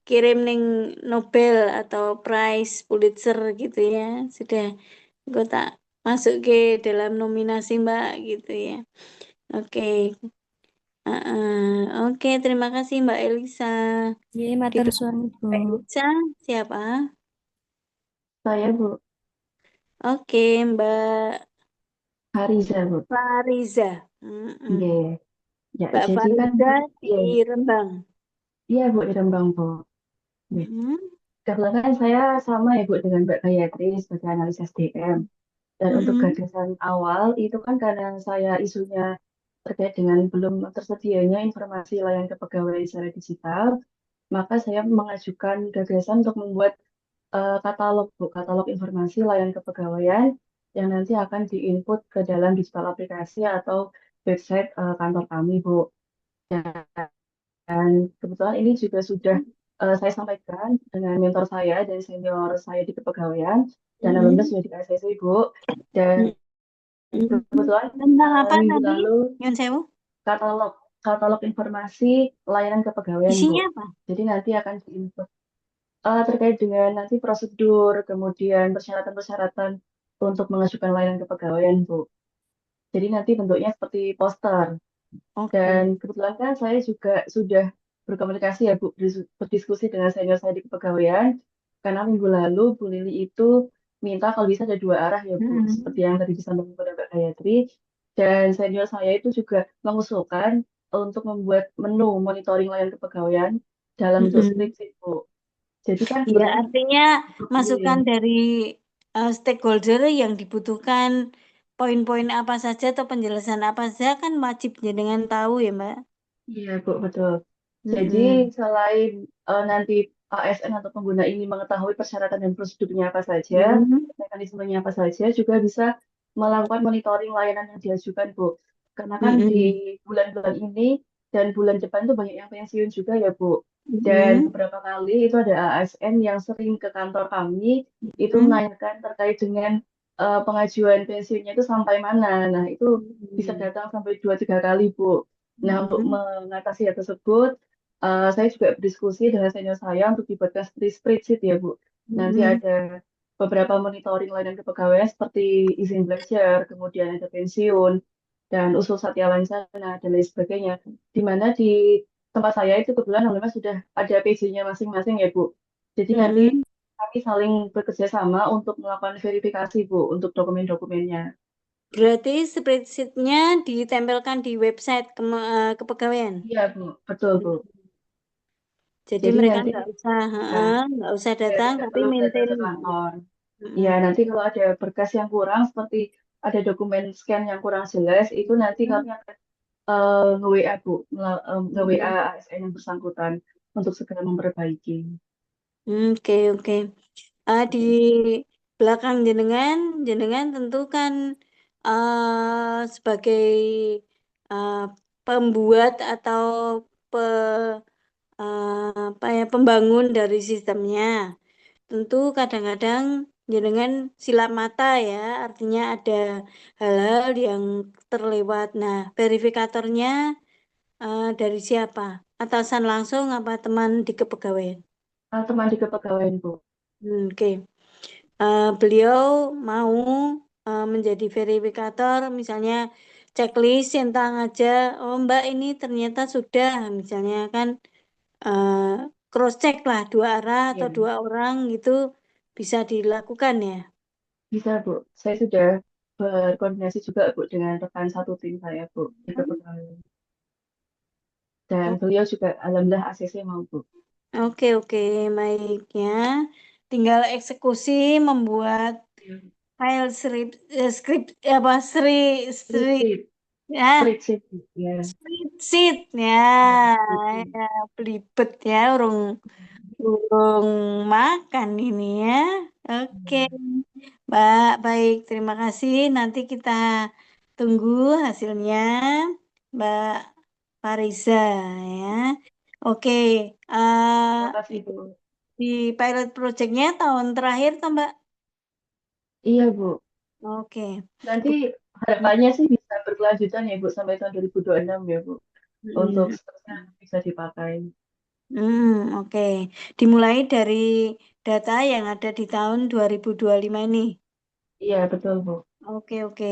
kirim ning Nobel atau Prize Pulitzer gitu ya. Sudah engko tak masuk ke dalam nominasi Mbak gitu ya. Oke. Oke, terima kasih Mbak Elisa.
Nggih, matur
Ditutup
suwun Ibu.
Mbak Elisa, siapa?
Saya Bu
Oke, Mbak
Hariza Bu.
Fariza. Mm-mm.
Nggih. Ya,
Mbak
jadi kan
Fariza di
ya,
Rembang.
iya Bu di Rembang Bu. Nggih.
Mm-mm.
Kebetulan saya sama ya Bu dengan Mbak Gayatri sebagai analis SDM. Dan untuk
Mm-mm.
gagasan awal itu kan karena saya isunya terkait dengan belum tersedianya informasi layanan kepegawaian secara digital, maka saya mengajukan gagasan untuk membuat katalog Bu, katalog informasi layanan kepegawaian yang nanti akan diinput ke dalam digital aplikasi atau website kantor kami Bu. Dan kebetulan ini juga sudah saya sampaikan dengan mentor saya dan senior saya di kepegawaian dan alhamdulillah
Mm-mm.
sudah di ACC Bu. Dan
Mm-mm.
kebetulan
Tentang apa
minggu
tadi?
lalu
Nyun sewu?
katalog katalog informasi layanan kepegawaian
Isinya
Bu.
apa?
Jadi nanti akan diinput terkait dengan nanti prosedur, kemudian persyaratan-persyaratan untuk mengajukan layanan kepegawaian Bu. Jadi nanti bentuknya seperti poster. Dan
Oke.
kebetulan kan saya juga sudah berkomunikasi ya Bu, berdiskusi dengan senior saya di kepegawaian, karena minggu lalu Bu Lili itu minta kalau bisa ada 2 arah ya Bu, seperti
Mm-mm.
yang tadi disampaikan kepada Mbak Gayatri, dan senior saya itu juga mengusulkan untuk membuat menu monitoring layanan kepegawaian dalam bentuk
Mm-mm.
skripsi Bu. Jadi kan
Ya,
sebetulnya
artinya masukan
ini,
dari stakeholder yang dibutuhkan poin-poin apa saja atau penjelasan apa saja kan wajib jenengan tahu ya, Mbak.
Iya, Bu, betul. Jadi,
Mm-mm.
selain nanti ASN atau pengguna ini mengetahui persyaratan dan prosedurnya apa saja,
Mm-mm.
mekanismenya apa saja, juga bisa melakukan monitoring layanan yang diajukan, Bu. Karena kan di
Mm-mm.
bulan-bulan ini dan bulan depan tuh banyak yang pensiun juga ya, Bu. Dan
Mm-mm.
beberapa kali itu ada ASN yang sering ke kantor kami, itu
Mm-mm.
menanyakan terkait dengan pengajuan pensiunnya itu sampai mana. Nah, itu bisa datang sampai 2-3 kali, Bu. Nah, untuk
Mm-mm.
mengatasi hal tersebut, saya juga berdiskusi dengan senior saya untuk dibuatkan seperti spreadsheet ya, Bu. Nanti
Mm-mm.
ada beberapa monitoring layanan kepegawaian seperti izin belajar, kemudian ada pensiun, dan usul satya lancana, dan lain sebagainya. Di mana di tempat saya itu kebetulan alhamdulillah sudah ada PJ-nya masing-masing ya, Bu. Jadi nanti
Mm-mm.
kami saling bekerja sama untuk melakukan verifikasi, Bu, untuk dokumen-dokumennya.
Berarti spreadsheet-nya ditempelkan di website kepegawaian.
Iya, Bu. Betul, Bu.
Jadi
Jadi
mereka
nanti ya,
nggak usah
ya
datang,
tidak
tapi
perlu datang
maintain.
ke kantor. Ya,
Mm-mm.
nanti kalau ada berkas yang kurang, seperti ada dokumen scan yang kurang jelas, itu nanti kami akan nge-WA, Bu, nge-WA
Mm-mm.
ASN yang bersangkutan untuk segera memperbaiki.
Oke, oke. Di belakang jenengan, jenengan tentu kan sebagai uh, pembuat atau pe, apa ya pembangun dari sistemnya. Tentu kadang-kadang jenengan silap mata ya, artinya ada hal-hal yang terlewat. Nah, verifikatornya dari siapa? Atasan langsung apa teman di kepegawaian?
Teman di kepegawaian, Bu.
Oke. Beliau mau menjadi verifikator, misalnya checklist centang aja, oh Mbak ini ternyata sudah, misalnya kan cross check lah 2 arah atau
Iya,
2 orang gitu bisa dilakukan ya.
bisa, Bu. Saya sudah berkoordinasi juga, Bu, dengan rekan satu tim saya, Bu, di kepegawaian. Dan
Oh,
beliau juga alhamdulillah ACC mau, Bu.
oke oke baiknya. Tinggal eksekusi membuat
Iya.
file script apa Sri
Spreadsheet,
ya.
spreadsheet, Bu. Ya.
Spreadsheet ya,
Ya, spreadsheet.
ya belibet ya urung urung makan ini ya. Oke, Mbak, baik terima kasih. Nanti kita tunggu hasilnya, Mbak Fariza ya. Oke,
Terima
eh,
kasih, Bu.
di pilot projectnya tahun terakhir toh Mbak?
Iya, Bu.
Oke.
Nanti harapannya sih bisa berkelanjutan ya, Bu, sampai tahun 2026 ya, Bu. Untuk
Mm,
seterusnya bisa dipakai.
oke. Dimulai dari data yang ada di tahun 2025 ini.
Iya, betul, Bu.
Oke, oke,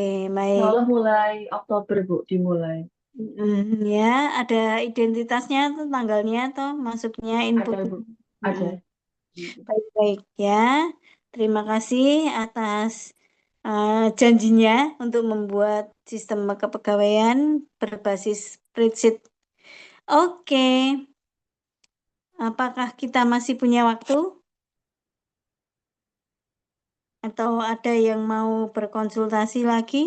Insya
baik.
Allah mulai Oktober, Bu, dimulai.
Ya, ada identitasnya tuh tanggalnya atau masuknya
Ada,
inputnya.
Bu.
Mm,
Ada.
baik-baik ya. Terima kasih atas janjinya untuk membuat sistem kepegawaian berbasis spreadsheet. Oke, apakah kita masih punya waktu? Atau ada yang mau berkonsultasi lagi?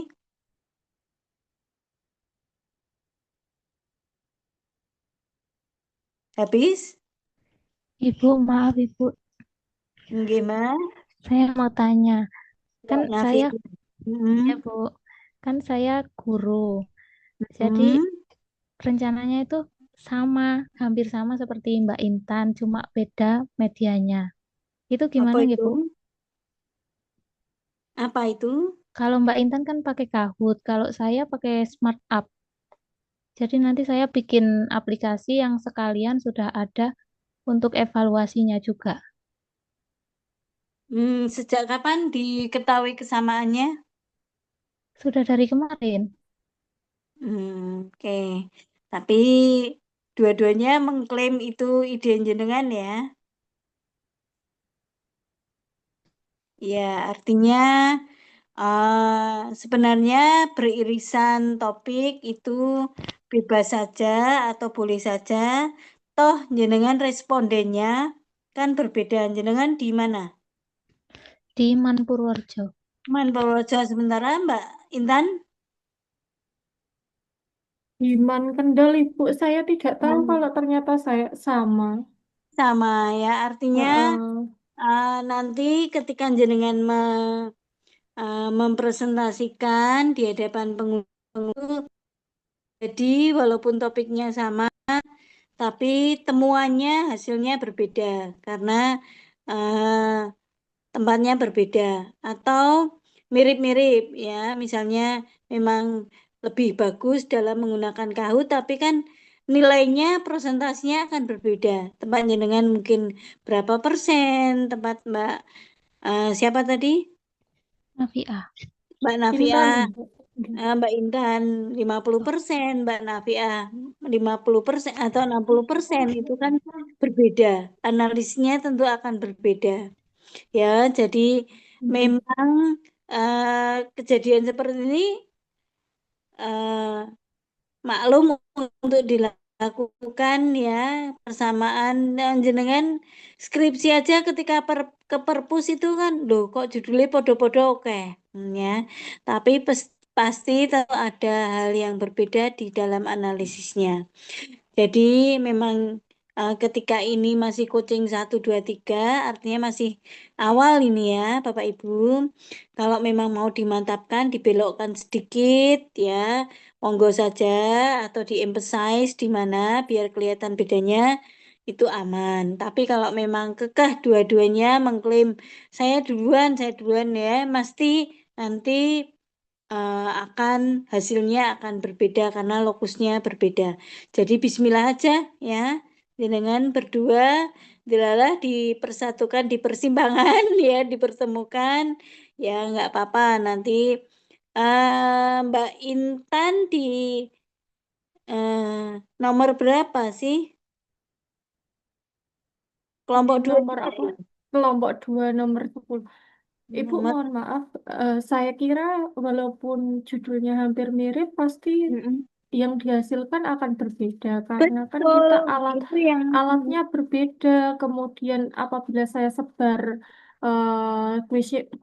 Habis?
Ibu, maaf Ibu,
Gimana?
saya mau tanya. Kan
Mbak Nafi.
saya, ya
Hmm.
Bu, kan saya guru. Jadi
Hmm.
rencananya itu sama, hampir sama seperti Mbak Intan, cuma beda medianya. Itu
Apa
gimana nggih,
itu?
Bu?
Apa itu?
Kalau Mbak Intan kan pakai Kahoot, kalau saya pakai Smart App. Jadi nanti saya bikin aplikasi yang sekalian sudah ada untuk evaluasinya juga.
Sejak kapan diketahui kesamaannya?
Sudah dari kemarin.
Oke. Tapi dua-duanya mengklaim itu ide jenengan ya. Ya, artinya sebenarnya beririsan topik itu bebas saja atau boleh saja. Toh jenengan respondennya kan berbeda. Jenengan di mana?
Di Man Purworejo.
Purworejo sementara Mbak Intan?
Iman Kendal, Ibu. Saya tidak tahu
Hmm,
kalau ternyata saya sama.
sama ya, artinya
Heeh.
nanti ketika jenengan mempresentasikan di hadapan pengurus, jadi walaupun topiknya sama, tapi temuannya hasilnya berbeda karena eh, tempatnya berbeda atau mirip-mirip ya, misalnya memang lebih bagus dalam menggunakan Kahoot, tapi kan nilainya presentasinya akan berbeda. Tempat jenengan mungkin berapa persen, tempat Mbak siapa tadi?
Nafiah.
Mbak
Intan,
Nafiah,
Ibu.
Mbak Intan 50%, Mbak Nafiah 50% atau 60% itu kan berbeda. Analisnya tentu akan berbeda. Ya, jadi
Mm.
memang kejadian seperti ini eh, maklum untuk dilakukan ya persamaan dan jenengan skripsi aja ketika ke perpus itu kan loh kok judulnya podo-podo oke. Ya. Tapi pasti tentu ada hal yang berbeda di dalam analisisnya. Jadi memang ketika ini masih coaching 1, 2, 3, artinya masih awal ini ya Bapak Ibu. Kalau memang mau dimantapkan, dibelokkan sedikit ya, monggo saja atau di-emphasize di mana biar kelihatan bedanya itu aman. Tapi kalau memang kekeh dua-duanya mengklaim saya duluan ya, mesti nanti akan hasilnya akan berbeda karena lokusnya berbeda. Jadi bismillah aja ya. Dengan berdua dilalah dipersatukan di persimpangan ya, dipertemukan ya nggak apa-apa nanti Mbak Intan di nomor berapa sih?
Di
Kelompok 2
nomor
juga
apa?
ya?
Kelompok 2 nomor 10. Ibu
Nomor
mohon maaf, saya kira walaupun judulnya hampir mirip, pasti
Mm-mm.
yang dihasilkan akan berbeda karena kan kita
Betul, itu yang
alatnya berbeda. Kemudian apabila saya sebar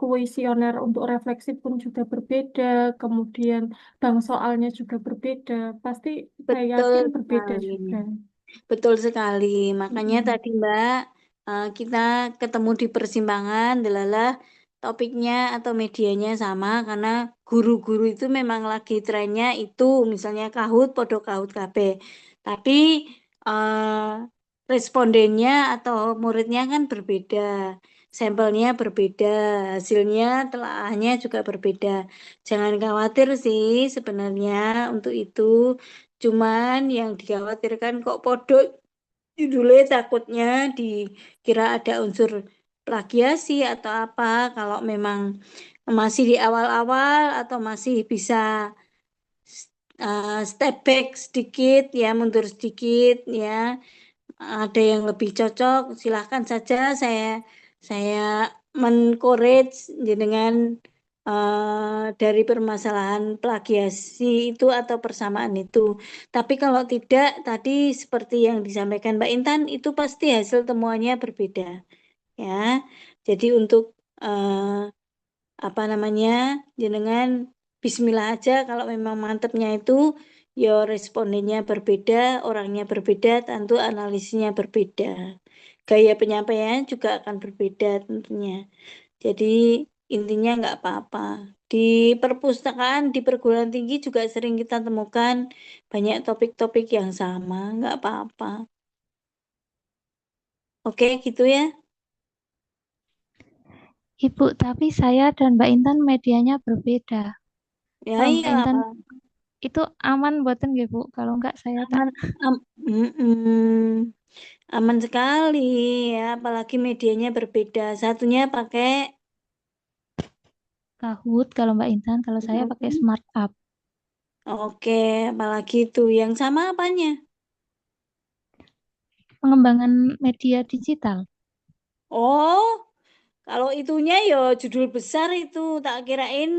kuesioner untuk refleksi pun juga berbeda. Kemudian bank soalnya juga berbeda. Pasti saya
betul
yakin berbeda
sekali.
juga.
Betul sekali. Makanya
Mm-mm.
tadi Mbak, kita ketemu di persimpangan adalah topiknya atau medianya sama karena guru-guru itu memang lagi trennya itu misalnya Kahoot, podo Kahoot KB. Tapi respondennya atau muridnya kan berbeda. Sampelnya berbeda, hasilnya telaahnya juga berbeda. Jangan khawatir sih sebenarnya untuk itu. Cuman yang dikhawatirkan kok podo judulnya takutnya dikira ada unsur plagiasi atau apa. Kalau memang masih di awal-awal atau masih bisa step back sedikit ya, mundur sedikit ya. Ada yang lebih cocok, silahkan saja saya mencourage dengan dari permasalahan plagiasi itu atau persamaan itu. Tapi kalau tidak, tadi seperti yang disampaikan Mbak Intan, itu pasti hasil temuannya berbeda, ya. Jadi untuk apa namanya, jenengan Bismillah aja kalau memang mantepnya itu, ya respondennya berbeda, orangnya berbeda, tentu analisisnya berbeda. Gaya penyampaian juga akan berbeda tentunya. Jadi intinya nggak apa-apa. Di perpustakaan, di perguruan tinggi juga sering kita temukan banyak topik-topik yang sama, nggak apa-apa. Oke, gitu ya.
Ibu, tapi saya dan Mbak Intan medianya berbeda.
Ya
Kalau Mbak
iya,
Intan itu aman buatan nggih, Bu? Kalau enggak saya tak
aman, aman sekali ya, apalagi medianya berbeda. Satunya pakai
Kahoot kalau Mbak Intan, kalau saya pakai
mm,
Smart Up.
oke, apalagi itu yang sama apanya?
Pengembangan media digital.
Oh, kalau itunya ya judul besar itu tak kirain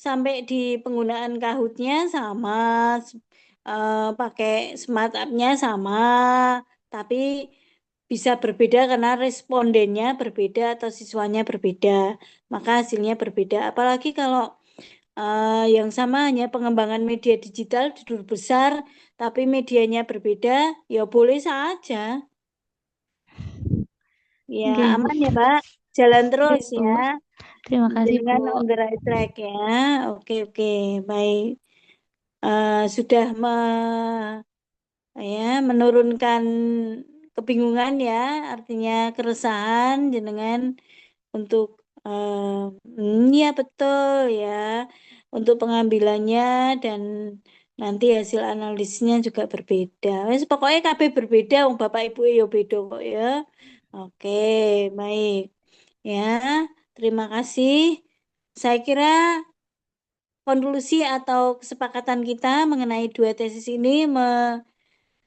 sampai di penggunaan Kahoot-nya sama, pakai Smart App-nya sama, tapi bisa berbeda karena respondennya berbeda atau siswanya berbeda, maka hasilnya berbeda. Apalagi kalau yang sama hanya pengembangan media digital judul besar, tapi medianya berbeda, ya boleh saja. Ya,
Oke, Ibu.
aman ya, Pak. Jalan
Oke,
terus
Bu.
ya.
Terima kasih, Bu.
Jangan on the right track ya. Oke, baik. Sudah menurunkan kebingungan ya, artinya keresahan jenengan untuk ya betul ya, untuk pengambilannya dan nanti hasil analisisnya juga berbeda. Wes pokoknya KB berbeda, wong Bapak Ibu ya beda kok ya. Oke, baik. Ya, terima kasih. Saya kira konklusi atau kesepakatan kita mengenai dua tesis ini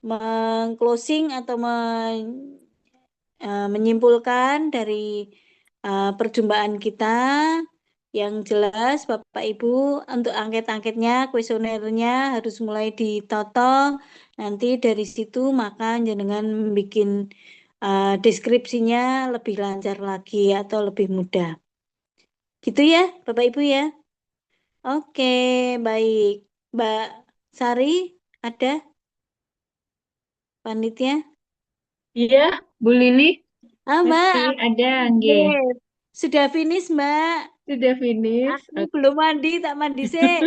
mengclosing atau menyimpulkan dari perjumpaan kita yang jelas Bapak Ibu untuk angket-angketnya, kuesionernya harus mulai ditoto. Nanti dari situ maka jenengan bikin deskripsinya lebih lancar lagi atau lebih mudah. Gitu ya, Bapak Ibu ya. Oke, baik. Mbak Sari, ada panitia?
Iya, Bu Lili
Mbak,
masih ada, nggih.
yes. Sudah finish, Mbak.
Sudah finish.
Aku belum mandi, tak mandi sih.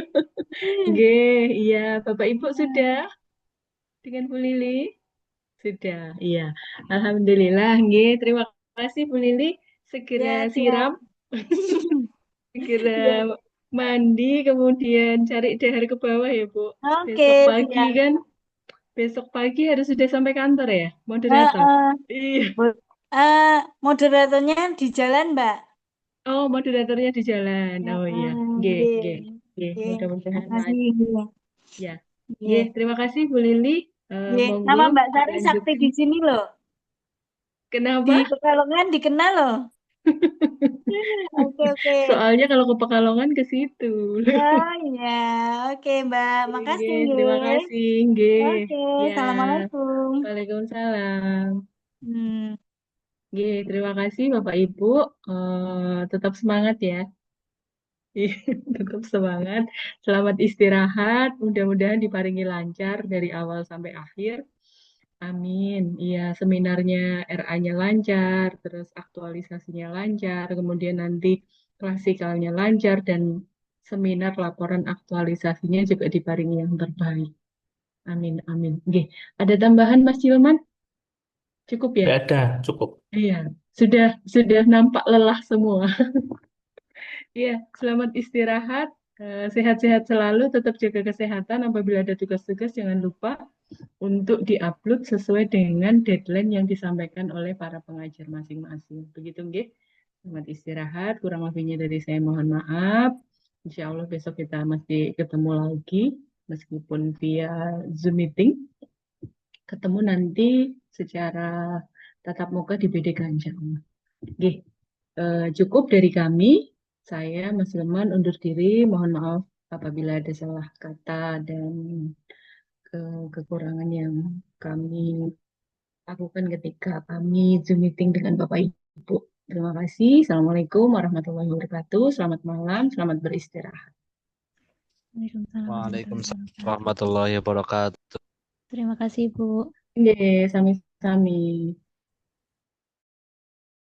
Nggih, iya. Bapak Ibu sudah
Hmm.
dengan Bu Lili? Sudah, iya. Alhamdulillah, nggih. Terima kasih Bu Lili. Segera
Ya,
siram,
siap.
segera
Ya.
mandi, kemudian cari dahar ke bawah ya, Bu.
Oke,
Besok pagi
siap.
kan, besok pagi harus sudah sampai kantor ya, moderator.
Heeh.
Iya.
Moderatornya di jalan, Mbak.
Oh, moderatornya di jalan. Oh iya, nggih,
Nggih.
nggih, nggih.
Nggih.
Mudah-mudahan
Makasih.
lancar. Ya, nggih.
Nggih.
Terima kasih Bu Lili.
Nggih.
Monggo
Nama Mbak Sari sakti
dilanjutkan.
di sini loh. Di
Kenapa?
Pekalongan dikenal loh. Oke.
Soalnya kalau ke Pekalongan ke situ.
Oh iya, oke Mbak. Makasih
Nggih, terima
nggih.
kasih. Nggih.
Oke,
Ya,
Assalamualaikum.
Waalaikumsalam.
Hmm.
Nggih, terima kasih Bapak Ibu. Tetap semangat ya. Iya, tetap semangat. Selamat istirahat. Mudah-mudahan diparingi lancar dari awal sampai akhir. Amin. Iya, seminarnya RA-nya lancar, terus aktualisasinya lancar, kemudian nanti klasikalnya lancar, dan seminar laporan aktualisasinya juga diparingi yang terbaik. Amin, amin. Oke, ada tambahan Mas Cilman? Cukup ya?
Nggak ada, cukup.
Iya, sudah nampak lelah semua. Iya, selamat istirahat, sehat-sehat selalu, tetap jaga kesehatan. Apabila ada tugas-tugas, jangan lupa untuk diupload sesuai dengan deadline yang disampaikan oleh para pengajar masing-masing. Begitu, nggih. Selamat istirahat. Kurang lebihnya dari saya mohon maaf. Insya Allah besok kita masih ketemu lagi, meskipun via Zoom meeting. Ketemu nanti secara tatap muka di BD Ganjar. Nggih. Cukup dari kami. Saya, Mas Leman, undur diri. Mohon maaf apabila ada salah kata dan kekurangan yang kami lakukan ketika kami Zoom meeting dengan Bapak Ibu. Terima kasih. Assalamualaikum warahmatullahi wabarakatuh. Selamat malam, selamat beristirahat.
Waalaikumsalam warahmatullahi wabarakatuh.
Terima kasih, Bu.
Oke, sami-sami.